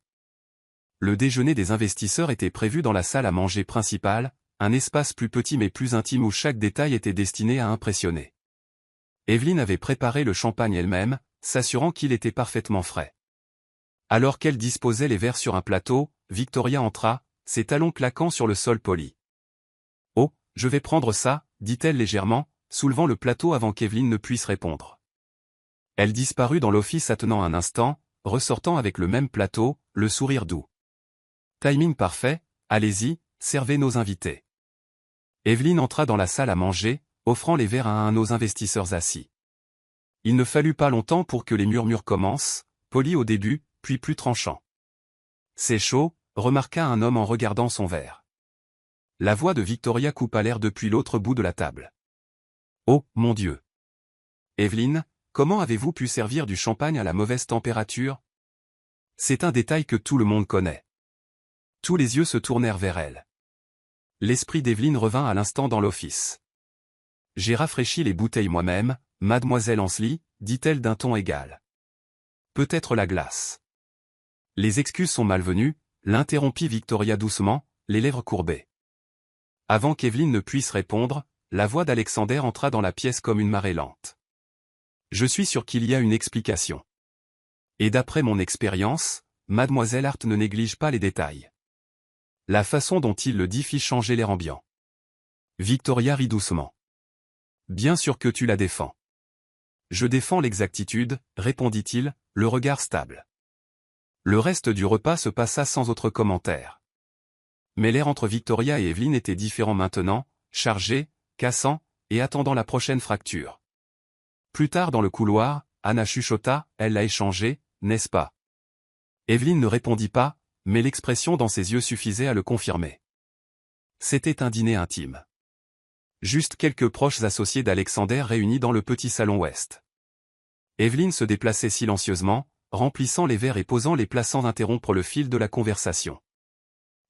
Le déjeuner des investisseurs était prévu dans la salle à manger principale, un espace plus petit mais plus intime où chaque détail était destiné à impressionner. Evelyne avait préparé le champagne elle-même, s'assurant qu'il était parfaitement frais. Alors qu'elle disposait les verres sur un plateau, Victoria entra, ses talons claquant sur le sol poli. « Oh, je vais prendre ça », dit-elle légèrement, soulevant le plateau avant qu'Evelyne ne puisse répondre. Elle disparut dans l'office attenant un instant, ressortant avec le même plateau, le sourire doux. « Timing parfait, allez-y, servez nos invités. » Evelyne entra dans la salle à manger, offrant les verres à un de nos investisseurs assis. Il ne fallut pas longtemps pour que les murmures commencent, polis au début, puis plus tranchants. « C'est chaud », remarqua un homme en regardant son verre. La voix de Victoria coupa l'air depuis l'autre bout de la table. « Oh, mon Dieu ! Evelyne, comment avez-vous pu servir du champagne à la mauvaise température ? C'est un détail que tout le monde connaît. » Tous les yeux se tournèrent vers elle. L'esprit d'Evelyne revint à l'instant dans l'office. « J'ai rafraîchi les bouteilles moi-même, mademoiselle Ansley, dit-elle d'un ton égal. Peut-être la glace. Les excuses sont malvenues, l'interrompit Victoria doucement, les lèvres courbées. Avant qu'Evelyne ne puisse répondre, la voix d'Alexander entra dans la pièce comme une marée lente. Je suis sûr qu'il y a une explication. Et d'après mon expérience, mademoiselle Hart ne néglige pas les détails. La façon dont il le dit fit changer l'air ambiant. Victoria rit doucement. Bien sûr que tu la défends. Je défends l'exactitude, répondit-il, le regard stable. Le reste du repas se passa sans autre commentaire. Mais l'air entre Victoria et Evelyne était différent maintenant, chargé, cassant, et attendant la prochaine fracture. Plus tard dans le couloir, Anna chuchota, elle l'a échangé, n'est-ce pas? Evelyne ne répondit pas, mais l'expression dans ses yeux suffisait à le confirmer. C'était un dîner intime. Juste quelques proches associés d'Alexander réunis dans le petit salon ouest. Evelyne se déplaçait silencieusement, remplissant les verres et posant les plats sans interrompre le fil de la conversation.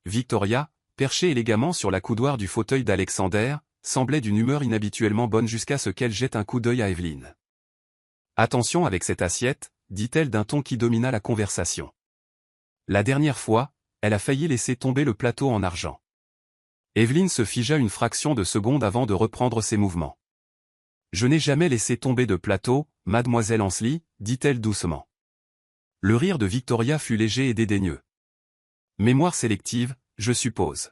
Victoria, perchée élégamment sur la coudoir du fauteuil d'Alexander, semblait d'une humeur inhabituellement bonne jusqu'à ce qu'elle jette un coup d'œil à Evelyne. « Attention avec cette assiette », dit-elle d'un ton qui domina la conversation. La dernière fois, elle a failli laisser tomber le plateau en argent. Evelyne se figea une fraction de seconde avant de reprendre ses mouvements. « Je n'ai jamais laissé tomber de plateau, mademoiselle Ansley, dit-elle doucement. Le rire de Victoria fut léger et dédaigneux. Mémoire sélective, je suppose.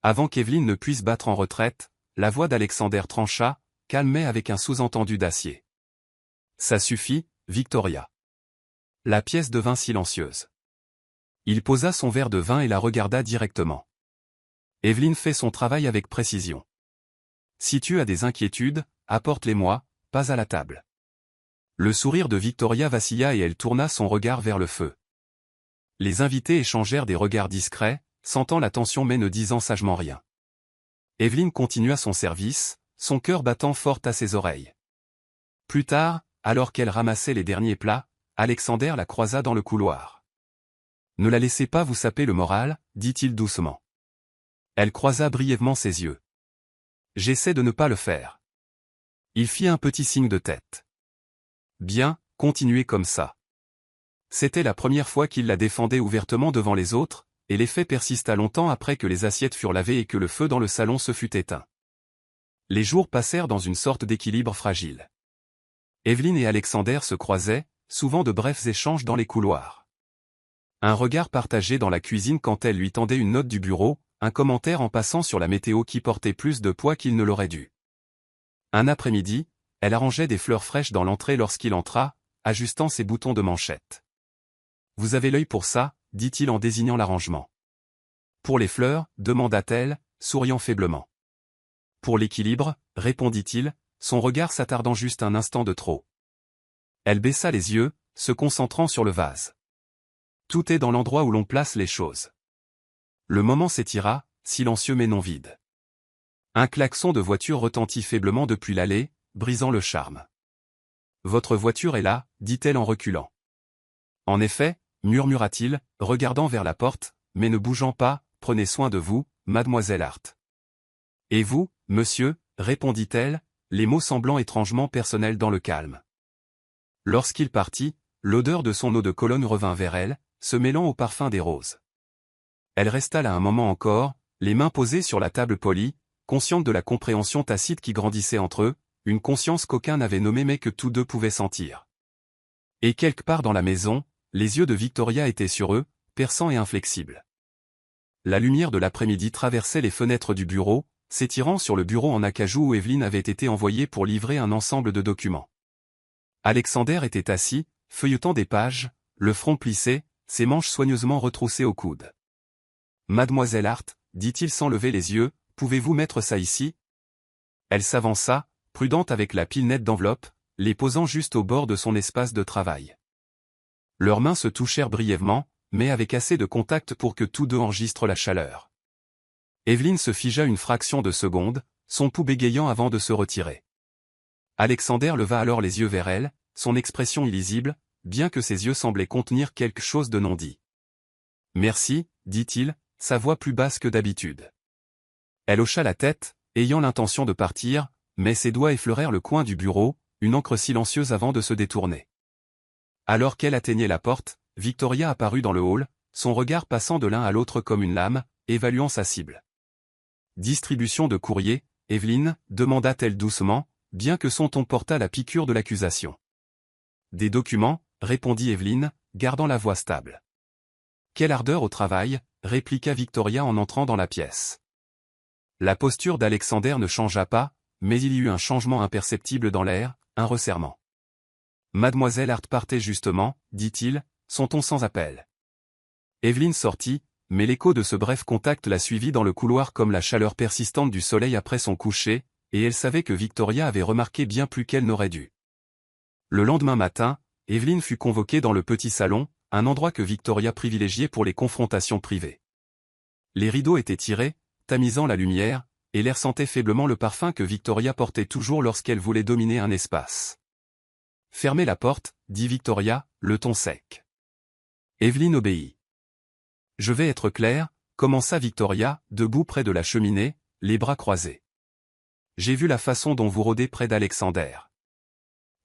Avant qu'Evelyne ne puisse battre en retraite, la voix d'Alexander trancha, calme mais avec un sous-entendu d'acier. Ça suffit, Victoria. La pièce devint silencieuse. Il posa son verre de vin et la regarda directement. Evelyne fait son travail avec précision. Si tu as des inquiétudes, apporte-les-moi, pas à la table. Le sourire de Victoria vacilla et elle tourna son regard vers le feu. Les invités échangèrent des regards discrets, sentant la tension mais ne disant sagement rien. Evelyne continua son service, son cœur battant fort à ses oreilles. Plus tard, alors qu'elle ramassait les derniers plats, Alexander la croisa dans le couloir. « Ne la laissez pas vous saper le moral, dit-il doucement. Elle croisa brièvement ses yeux. « J'essaie de ne pas le faire. » Il fit un petit signe de tête. « Bien, continuez comme ça. » C'était la première fois qu'il la défendait ouvertement devant les autres, et l'effet persista longtemps après que les assiettes furent lavées et que le feu dans le salon se fut éteint. Les jours passèrent dans une sorte d'équilibre fragile. Evelyne et Alexander se croisaient, souvent de brefs échanges dans les couloirs. Un regard partagé dans la cuisine quand elle lui tendait une note du bureau, un commentaire en passant sur la météo qui portait plus de poids qu'il ne l'aurait dû. Un après-midi, elle arrangeait des fleurs fraîches dans l'entrée lorsqu'il entra, ajustant ses boutons de manchette. « Vous avez l'œil pour ça » dit-il en désignant l'arrangement. Pour les fleurs, demanda-t-elle, souriant faiblement. Pour l'équilibre, répondit-il, son regard s'attardant juste un instant de trop. Elle baissa les yeux, se concentrant sur le vase. Tout est dans l'endroit où l'on place les choses. Le moment s'étira, silencieux mais non vide. Un klaxon de voiture retentit faiblement depuis l'allée, brisant le charme. Votre voiture est là, dit-elle en reculant. En effet, murmura-t-il, regardant vers la porte, mais ne bougeant pas, prenez soin de vous, mademoiselle Hart. Et vous, monsieur, répondit-elle, les mots semblant étrangement personnels dans le calme. Lorsqu'il partit, l'odeur de son eau de Cologne revint vers elle, se mêlant au parfum des roses. Elle resta là un moment encore, les mains posées sur la table polie, consciente de la compréhension tacite qui grandissait entre eux, une conscience qu'aucun n'avait nommée mais que tous deux pouvaient sentir. Et quelque part dans la maison, les yeux de Victoria étaient sur eux, perçants et inflexibles. La lumière de l'après-midi traversait les fenêtres du bureau, s'étirant sur le bureau en acajou où Evelyne avait été envoyée pour livrer un ensemble de documents. Alexander était assis, feuilletant des pages, le front plissé, ses manches soigneusement retroussées au coude. « Mademoiselle Hart, dit-il sans lever les yeux, pouvez-vous mettre ça ici ?» Elle s'avança, prudente avec la pile nette d'enveloppes, les posant juste au bord de son espace de travail. Leurs mains se touchèrent brièvement, mais avec assez de contact pour que tous deux enregistrent la chaleur. Evelyne se figea une fraction de seconde, son pouls bégayant avant de se retirer. Alexander leva alors les yeux vers elle, son expression illisible, bien que ses yeux semblaient contenir quelque chose de non dit. « Merci, dit-il, sa voix plus basse que d'habitude. Elle hocha la tête, ayant l'intention de partir, mais ses doigts effleurèrent le coin du bureau, une encre silencieuse avant de se détourner. Alors qu'elle atteignait la porte, Victoria apparut dans le hall, son regard passant de l'un à l'autre comme une lame, évaluant sa cible. « Distribution de courrier, Evelyne, demanda-t-elle doucement, bien que son ton portât la piqûre de l'accusation. « Des documents, répondit Evelyne, gardant la voix stable. « Quelle ardeur au travail, répliqua Victoria en entrant dans la pièce. La posture d'Alexander ne changea pas, mais il y eut un changement imperceptible dans l'air, un resserrement. « Mademoiselle Hart partait justement, dit-il, son ton sans appel. » Evelyne sortit, mais l'écho de ce bref contact la suivit dans le couloir comme la chaleur persistante du soleil après son coucher, et elle savait que Victoria avait remarqué bien plus qu'elle n'aurait dû. Le lendemain matin, Evelyne fut convoquée dans le petit salon, un endroit que Victoria privilégiait pour les confrontations privées. Les rideaux étaient tirés, tamisant la lumière, et l'air sentait faiblement le parfum que Victoria portait toujours lorsqu'elle voulait dominer un espace. « Fermez la porte, dit Victoria, le ton sec. Evelyne obéit. « Je vais être claire, commença Victoria, debout près de la cheminée, les bras croisés. J'ai vu la façon dont vous rôdez près d'Alexander.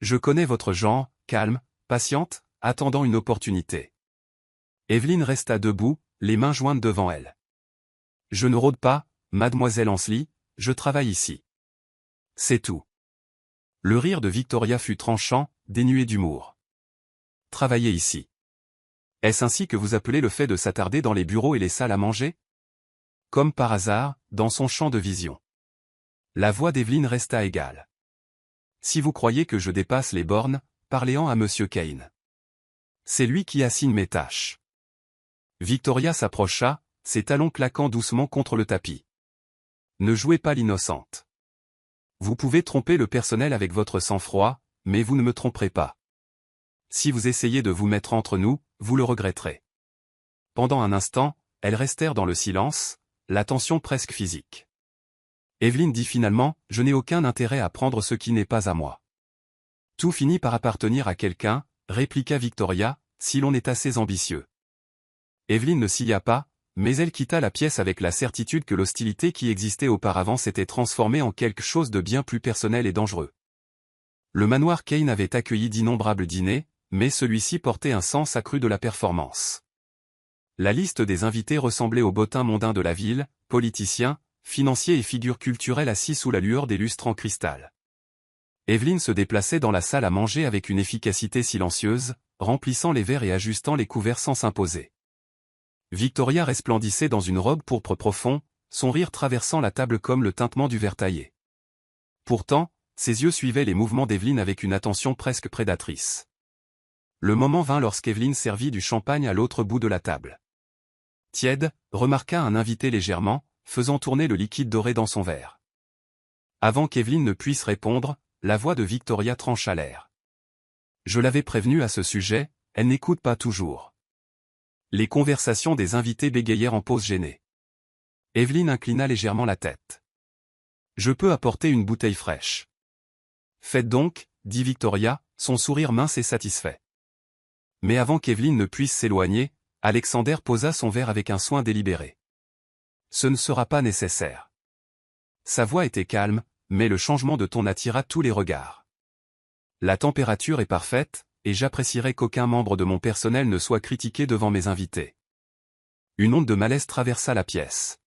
Je connais votre genre, calme, patiente, attendant une opportunité. » Evelyne resta debout, les mains jointes devant elle. « Je ne rôde pas, mademoiselle Ansley, je travaille ici. C'est tout. » Le rire de Victoria fut tranchant, dénué d'humour. « Travailler ici. Est-ce ainsi que vous appelez le fait de s'attarder dans les bureaux et les salles à manger ?» Comme par hasard, dans son champ de vision. La voix d'Evelyne resta égale. « Si vous croyez que je dépasse les bornes, parlez-en à Monsieur Kane. C'est lui qui assigne mes tâches. » Victoria s'approcha, ses talons claquant doucement contre le tapis. « Ne jouez pas l'innocente. Vous pouvez tromper le personnel avec votre sang-froid, mais vous ne me tromperez pas. Si vous essayez de vous mettre entre nous, vous le regretterez. » Pendant un instant, elles restèrent dans le silence, la tension presque physique. Evelyne dit finalement, « Je n'ai aucun intérêt à prendre ce qui n'est pas à moi. » « Tout finit par appartenir à quelqu'un, répliqua Victoria, si l'on est assez ambitieux. » Evelyne ne s'y pas, mais elle quitta la pièce avec la certitude que l'hostilité qui existait auparavant s'était transformée en quelque chose de bien plus personnel et dangereux. Le manoir Kane avait accueilli d'innombrables dîners, mais celui-ci portait un sens accru de la performance. La liste des invités ressemblait au bottin mondain de la ville, politiciens, financiers et figures culturelles assis sous la lueur des lustres en cristal. Evelyne se déplaçait dans la salle à manger avec une efficacité silencieuse, remplissant les verres et ajustant les couverts sans s'imposer. Victoria resplendissait dans une robe pourpre profond, son rire traversant la table comme le tintement du verre taillé. Pourtant, ses yeux suivaient les mouvements d'Evelyne avec une attention presque prédatrice. Le moment vint lorsqu'Evelyne servit du champagne à l'autre bout de la table. Tiède, remarqua un invité légèrement, faisant tourner le liquide doré dans son verre. Avant qu'Evelyne ne puisse répondre, la voix de Victoria trancha l'air. Je l'avais prévenue à ce sujet, elle n'écoute pas toujours. Les conversations des invités bégayèrent en pause gênée. Evelyne inclina légèrement la tête. Je peux apporter une bouteille fraîche. Faites donc, dit Victoria, son sourire mince et satisfait. Mais avant qu'Evelyne ne puisse s'éloigner, Alexander posa son verre avec un soin délibéré. Ce ne sera pas nécessaire. Sa voix était calme, mais le changement de ton attira tous les regards. La température est parfaite, et j'apprécierais qu'aucun membre de mon personnel ne soit critiqué devant mes invités. Une onde de malaise traversa la pièce.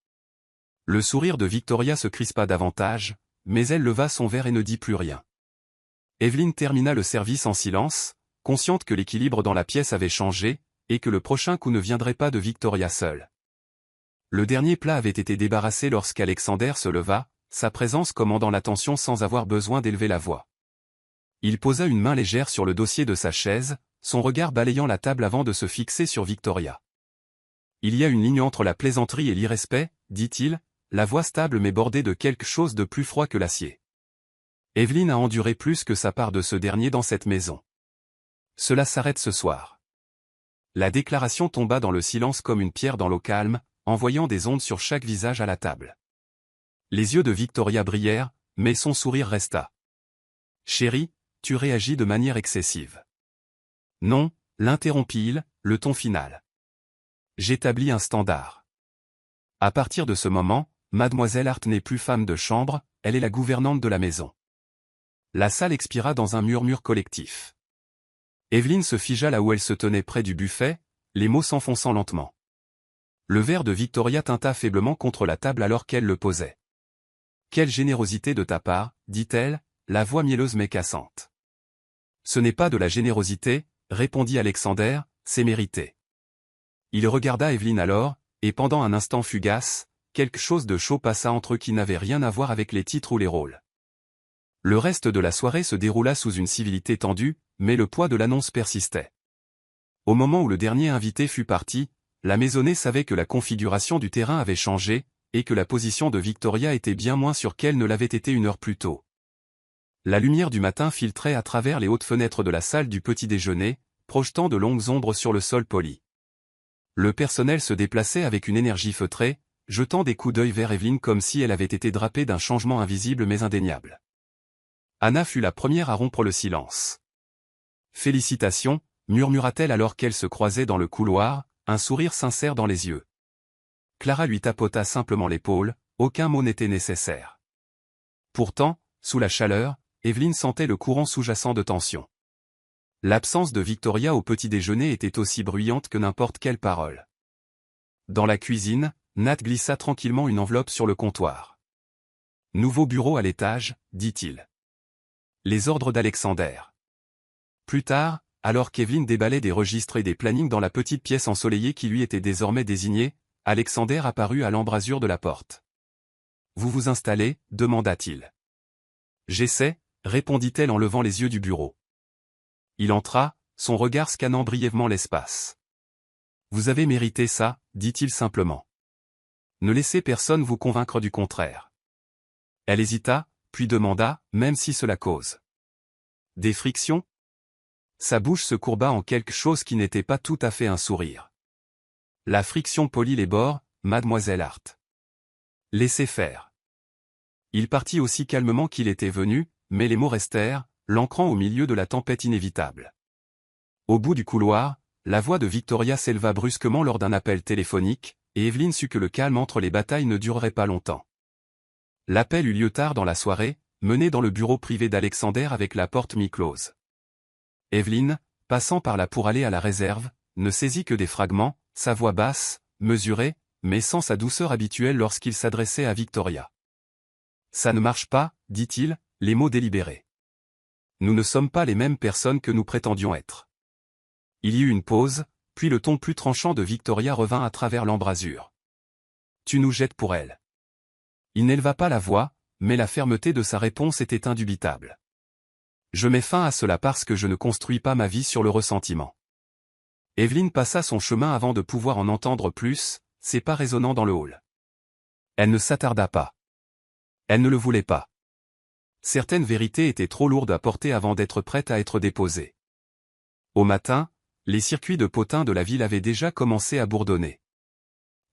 Le sourire de Victoria se crispa davantage, mais elle leva son verre et ne dit plus rien. Evelyne termina le service en silence, consciente que l'équilibre dans la pièce avait changé, et que le prochain coup ne viendrait pas de Victoria seule. Le dernier plat avait été débarrassé lorsqu'Alexander se leva, sa présence commandant l'attention sans avoir besoin d'élever la voix. Il posa une main légère sur le dossier de sa chaise, son regard balayant la table avant de se fixer sur Victoria. Il y a une ligne entre la plaisanterie et l'irrespect, dit-il, la voix stable mais bordée de quelque chose de plus froid que l'acier. Evelyne a enduré plus que sa part de ce dernier dans cette maison. Cela s'arrête ce soir. La déclaration tomba dans le silence comme une pierre dans l'eau calme, envoyant des ondes sur chaque visage à la table. Les yeux de Victoria brillèrent, mais son sourire resta. « Chérie, tu réagis de manière excessive. »« Non, » l'interrompit-il, le ton final. « J'établis un standard. À partir de ce moment, Mademoiselle Hart n'est plus femme de chambre, elle est la gouvernante de la maison. » La salle expira dans un murmure collectif. Evelyne se figea là où elle se tenait près du buffet, les mots s'enfonçant lentement. Le verre de Victoria tinta faiblement contre la table alors qu'elle le posait. « Quelle générosité de ta part, dit-elle, la voix mielleuse mais cassante. »« Ce n'est pas de la générosité, répondit Alexander, c'est mérité. » Il regarda Evelyne alors, et pendant un instant fugace, quelque chose de chaud passa entre eux qui n'avait rien à voir avec les titres ou les rôles. Le reste de la soirée se déroula sous une civilité tendue, mais le poids de l'annonce persistait. Au moment où le dernier invité fut parti, la maisonnée savait que la configuration du terrain avait changé, et que la position de Victoria était bien moins sûre qu'elle ne l'avait été une heure plus tôt. La lumière du matin filtrait à travers les hautes fenêtres de la salle du petit-déjeuner, projetant de longues ombres sur le sol poli. Le personnel se déplaçait avec une énergie feutrée, jetant des coups d'œil vers Evelyne comme si elle avait été drapée d'un changement invisible mais indéniable. Anna fut la première à rompre le silence. « Félicitations », murmura-t-elle alors qu'elle se croisait dans le couloir, un sourire sincère dans les yeux. Clara lui tapota simplement l'épaule, aucun mot n'était nécessaire. Pourtant, sous la chaleur, Evelyne sentait le courant sous-jacent de tension. L'absence de Victoria au petit-déjeuner était aussi bruyante que n'importe quelle parole. Dans la cuisine, Nat glissa tranquillement une enveloppe sur le comptoir. « Nouveau bureau à l'étage, dit-il. Les ordres d'Alexander. » Plus tard, alors qu'Evelyne déballait des registres et des plannings dans la petite pièce ensoleillée qui lui était désormais désignée, Alexander apparut à l'embrasure de la porte. « Vous vous installez » demanda-t-il. « J'essaie » répondit-elle en levant les yeux du bureau. Il entra, son regard scannant brièvement l'espace. « Vous avez mérité ça » dit-il simplement. « Ne laissez personne vous convaincre du contraire. » Elle hésita, puis demanda, même si cela cause. « Des frictions » Sa bouche se courba en quelque chose qui n'était pas tout à fait un sourire. « La friction polit les bords, Mademoiselle Hart. » Laissez faire. Il partit aussi calmement qu'il était venu, mais les mots restèrent, l'ancrant au milieu de la tempête inévitable. Au bout du couloir, la voix de Victoria s'éleva brusquement lors d'un appel téléphonique, et Evelyne sut que le calme entre les batailles ne durerait pas longtemps. L'appel eut lieu tard dans la soirée, mené dans le bureau privé d'Alexander avec la porte mi-close. Evelyne, passant par là pour aller à la réserve, ne saisit que des fragments, sa voix basse, mesurée, mais sans sa douceur habituelle lorsqu'il s'adressait à Victoria. « Ça ne marche pas, dit-il, les mots délibérés. Nous ne sommes pas les mêmes personnes que nous prétendions être. » Il y eut une pause, puis le ton plus tranchant de Victoria revint à travers l'embrasure. « Tu nous jettes pour elle. » Il n'éleva pas la voix, mais la fermeté de sa réponse était indubitable. Je mets fin à cela parce que je ne construis pas ma vie sur le ressentiment. Evelyne passa son chemin avant de pouvoir en entendre plus, ses pas résonnant dans le hall. Elle ne s'attarda pas. Elle ne le voulait pas. Certaines vérités étaient trop lourdes à porter avant d'être prêtes à être déposées. Au matin, les circuits de potins de la ville avaient déjà commencé à bourdonner.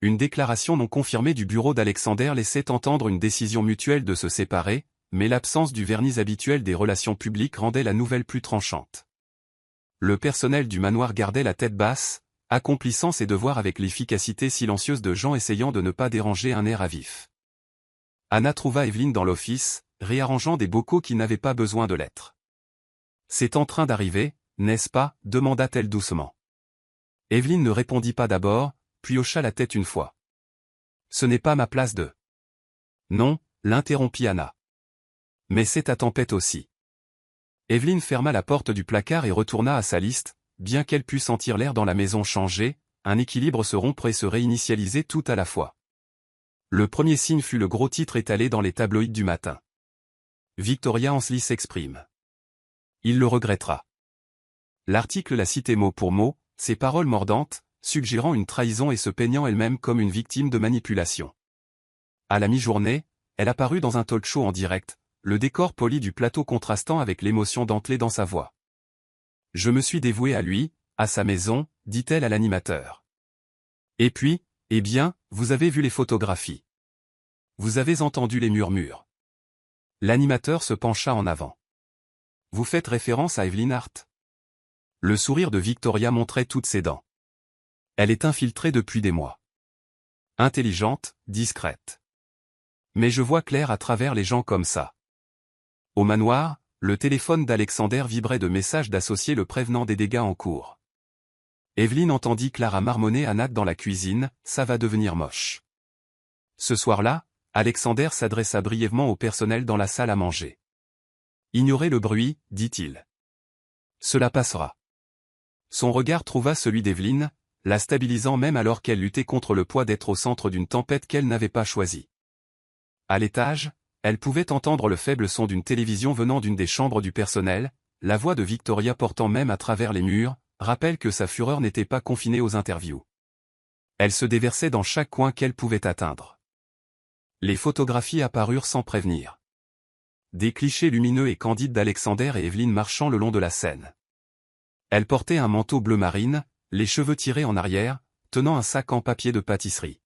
Une déclaration non confirmée du bureau d'Alexander laissait entendre une décision mutuelle de se séparer, mais l'absence du vernis habituel des relations publiques rendait la nouvelle plus tranchante. Le personnel du manoir gardait la tête basse, accomplissant ses devoirs avec l'efficacité silencieuse de gens essayant de ne pas déranger un air à vif. Anna trouva Evelyne dans l'office, réarrangeant des bocaux qui n'avaient pas besoin de l'être. « C'est en train d'arriver, n'est-ce pas » demanda-t-elle doucement. Evelyne ne répondit pas d'abord, puis hocha la tête une fois. « Ce n'est pas ma place de... » « Non » l'interrompit Anna. « Mais c'est ta tempête aussi. » Evelyne ferma la porte du placard et retourna à sa liste, bien qu'elle pût sentir l'air dans la maison changer, un équilibre se rompre et se réinitialiser tout à la fois. Le premier signe fut le gros titre étalé dans les tabloïds du matin. Victoria Ansley s'exprime. Il le regrettera. L'article la citait mot pour mot, ses paroles mordantes, suggérant une trahison et se peignant elle-même comme une victime de manipulation. À la mi-journée, elle apparut dans un talk show en direct, le décor poli du plateau contrastant avec l'émotion dentelée dans sa voix. « Je me suis dévouée à lui, à sa maison », dit-elle à l'animateur. « Et puis, eh bien, vous avez vu les photographies. Vous avez entendu les murmures. » L'animateur se pencha en avant. « Vous faites référence à Evelyn Hart ?» Le sourire de Victoria montrait toutes ses dents. Elle est infiltrée depuis des mois. Intelligente, discrète. Mais je vois clair à travers les gens comme ça. Au manoir, le téléphone d'Alexander vibrait de messages d'associés le prévenant des dégâts en cours. Evelyne entendit Clara marmonner à Nat dans la cuisine, « Ça va devenir moche. » Ce soir-là, Alexander s'adressa brièvement au personnel dans la salle à manger. « Ignorez le bruit, dit-il. Cela passera. » Son regard trouva celui d'Evelyne, la stabilisant même alors qu'elle luttait contre le poids d'être au centre d'une tempête qu'elle n'avait pas choisie. À l'étage, elle pouvait entendre le faible son d'une télévision venant d'une des chambres du personnel, la voix de Victoria portant même à travers les murs, rappelle que sa fureur n'était pas confinée aux interviews. Elle se déversait dans chaque coin qu'elle pouvait atteindre. Les photographies apparurent sans prévenir. Des clichés lumineux et candides d'Alexander et Evelyne marchant le long de la scène. Elle portait un manteau bleu marine, les cheveux tirés en arrière, tenant un sac en papier de pâtisserie.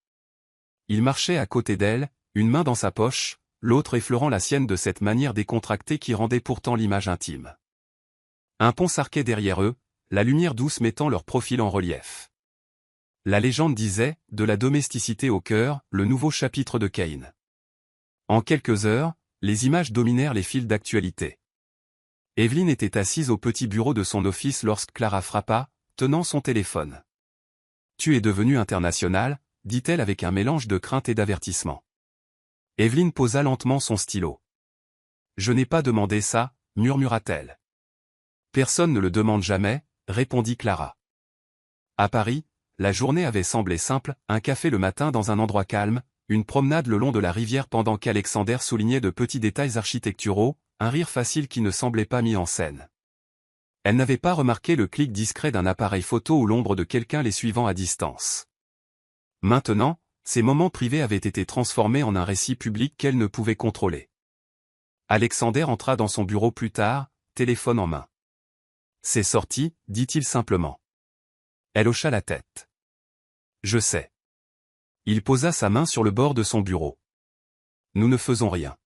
Il marchait à côté d'elle, une main dans sa poche, l'autre effleurant la sienne de cette manière décontractée qui rendait pourtant l'image intime. Un pont s'arquait derrière eux, la lumière douce mettant leur profil en relief. La légende disait, de la domesticité au cœur, le nouveau chapitre de Cain. En quelques heures, les images dominèrent les fils d'actualité. Evelyne était assise au petit bureau de son office lorsque Clara frappa, tenant son téléphone. « Tu es devenue internationale », dit-elle avec un mélange de crainte et d'avertissement. Evelyne posa lentement son stylo. « Je n'ai pas demandé ça », murmura-t-elle. « Personne ne le demande jamais », répondit Clara. À Paris, la journée avait semblé simple, un café le matin dans un endroit calme, une promenade le long de la rivière pendant qu'Alexander soulignait de petits détails architecturaux, un rire facile qui ne semblait pas mis en scène. Elle n'avait pas remarqué le clic discret d'un appareil photo ou l'ombre de quelqu'un les suivant à distance. Maintenant, ces moments privés avaient été transformés en un récit public qu'elle ne pouvait contrôler. Alexander entra dans son bureau plus tard, téléphone en main. « C'est sorti », dit-il simplement. Elle hocha la tête. « Je sais. » Il posa sa main sur le bord de son bureau. « Nous ne faisons rien.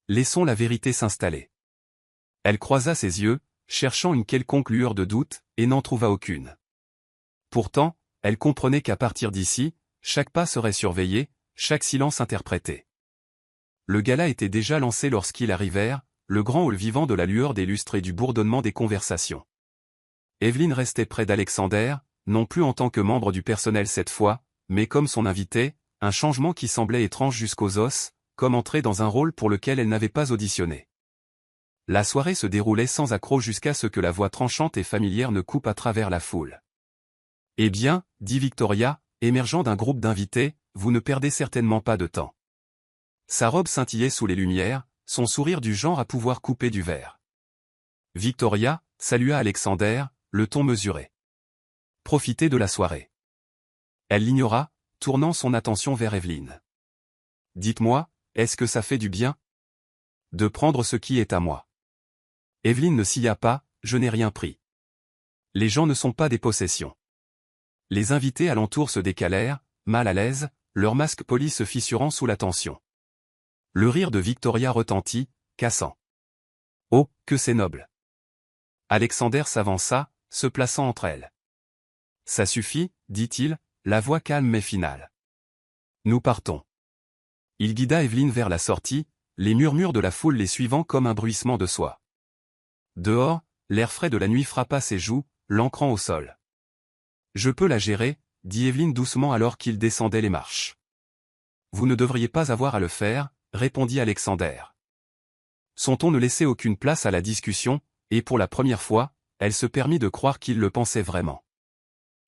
Laissons la vérité s'installer. » Elle croisa ses yeux, cherchant une quelconque lueur de doute, et n'en trouva aucune. Pourtant, elle comprenait qu'à partir d'ici, chaque pas serait surveillé, chaque silence interprété. Le gala était déjà lancé lorsqu'ils arrivèrent, le grand hall vivant de la lueur des lustres et du bourdonnement des conversations. Evelyne restait près d'Alexander, non plus en tant que membre du personnel cette fois, mais comme son invité, un changement qui semblait étrange jusqu'aux os, comme entrer dans un rôle pour lequel elle n'avait pas auditionné. La soirée se déroulait sans accroc jusqu'à ce que la voix tranchante et familière ne coupe à travers la foule. « Eh bien, dit Victoria, émergeant d'un groupe d'invités, vous ne perdez certainement pas de temps. » Sa robe scintillait sous les lumières, son sourire du genre à pouvoir couper du verre. Victoria salua Alexander, le ton mesuré. Profitez de la soirée. Elle l'ignora, tournant son attention vers Evelyne. Dites-moi, est-ce que ça fait du bien? De prendre ce qui est à moi. Evelyne ne sia pas, je n'ai rien pris. Les gens ne sont pas des possessions. Les invités alentour se décalèrent, mal à l'aise, leur masque poli se fissurant sous la tension. Le rire de Victoria retentit, cassant. Oh, que c'est noble. Alexander s'avança, se plaçant entre elles. Ça suffit, dit-il, la voix calme mais finale. Nous partons. Il guida Evelyne vers la sortie, les murmures de la foule les suivant comme un bruissement de soie. Dehors, l'air frais de la nuit frappa ses joues, l'ancrant au sol. Je peux la gérer, dit Evelyne doucement alors qu'il descendait les marches. Vous ne devriez pas avoir à le faire, répondit Alexander. Son ton ne laissait aucune place à la discussion, et pour la première fois, elle se permit de croire qu'il le pensait vraiment.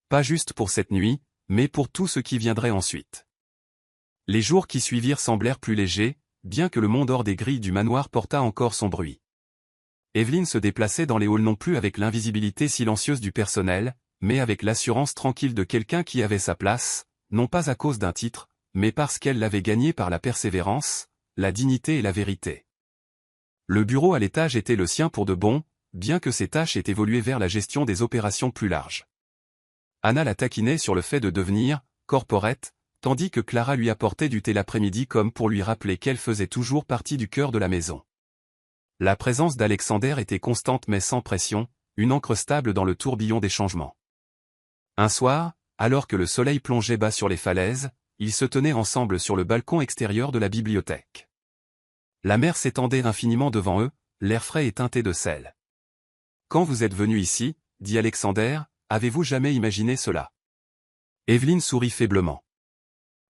Pas juste pour cette nuit, mais pour tout ce qui viendrait ensuite. Les jours qui suivirent semblèrent plus légers, bien que le monde hors des grilles du manoir portât encore son bruit. Evelyne se déplaçait dans les halls non plus avec l'invisibilité silencieuse du personnel, mais avec l'assurance tranquille de quelqu'un qui avait sa place, non pas à cause d'un titre, mais parce qu'elle l'avait gagné par la persévérance, la dignité et la vérité. Le bureau à l'étage était le sien pour de bon, bien que ses tâches aient évolué vers la gestion des opérations plus larges. Anna la taquinait sur le fait de devenir corporate, tandis que Clara lui apportait du thé l'après-midi comme pour lui rappeler qu'elle faisait toujours partie du cœur de la maison. La présence d'Alexander était constante mais sans pression, une encre stable dans le tourbillon des changements. Un soir, alors que le soleil plongeait bas sur les falaises, ils se tenaient ensemble sur le balcon extérieur de la bibliothèque. La mer s'étendait infiniment devant eux, l'air frais et teinté de sel. Quand vous êtes venu ici, dit Alexander, avez-vous jamais imaginé cela? Evelyne sourit faiblement.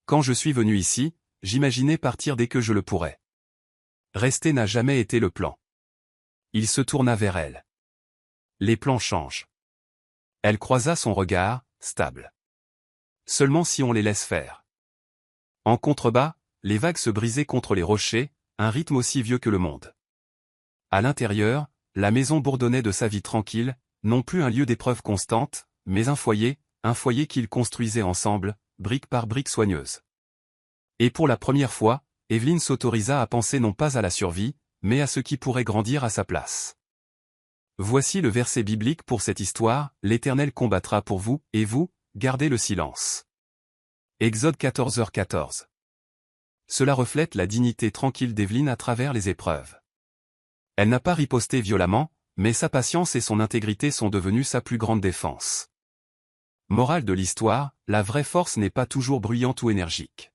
Quand je suis venu ici, j'imaginais partir dès que je le pourrais. Rester n'a jamais été le plan. Il se tourna vers elle. Les plans changent. Elle croisa son regard, stable. Seulement si on les laisse faire. En contrebas, les vagues se brisaient contre les rochers, un rythme aussi vieux que le monde. À l'intérieur, la maison bourdonnait de sa vie tranquille, non plus un lieu d'épreuve constante, mais un foyer qu'ils construisaient ensemble, brique par brique soigneuse. Et pour la première fois, Evelyne s'autorisa à penser non pas à la survie, mais à ce qui pourrait grandir à sa place. Voici le verset biblique pour cette histoire, l'Éternel combattra pour vous, et vous, gardez le silence. Exode 14h14. Cela reflète la dignité tranquille d'Evelyne à travers les épreuves. Elle n'a pas riposté violemment, mais sa patience et son intégrité sont devenues sa plus grande défense. Morale de l'histoire, la vraie force n'est pas toujours bruyante ou énergique.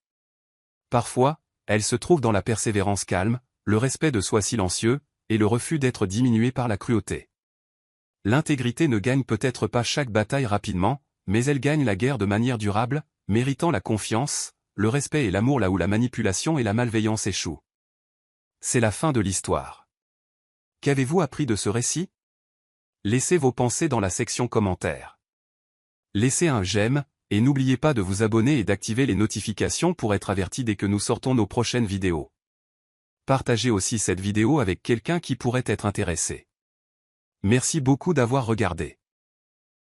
Parfois, elle se trouve dans la persévérance calme, le respect de soi silencieux, et le refus d'être diminué par la cruauté. L'intégrité ne gagne peut-être pas chaque bataille rapidement, mais elle gagne la guerre de manière durable, méritant la confiance, le respect et l'amour là où la manipulation et la malveillance échouent. C'est la fin de l'histoire. Qu'avez-vous appris de ce récit? Laissez vos pensées dans la section commentaires. Laissez un j'aime, et n'oubliez pas de vous abonner et d'activer les notifications pour être averti dès que nous sortons nos prochaines vidéos. Partagez aussi cette vidéo avec quelqu'un qui pourrait être intéressé. Merci beaucoup d'avoir regardé.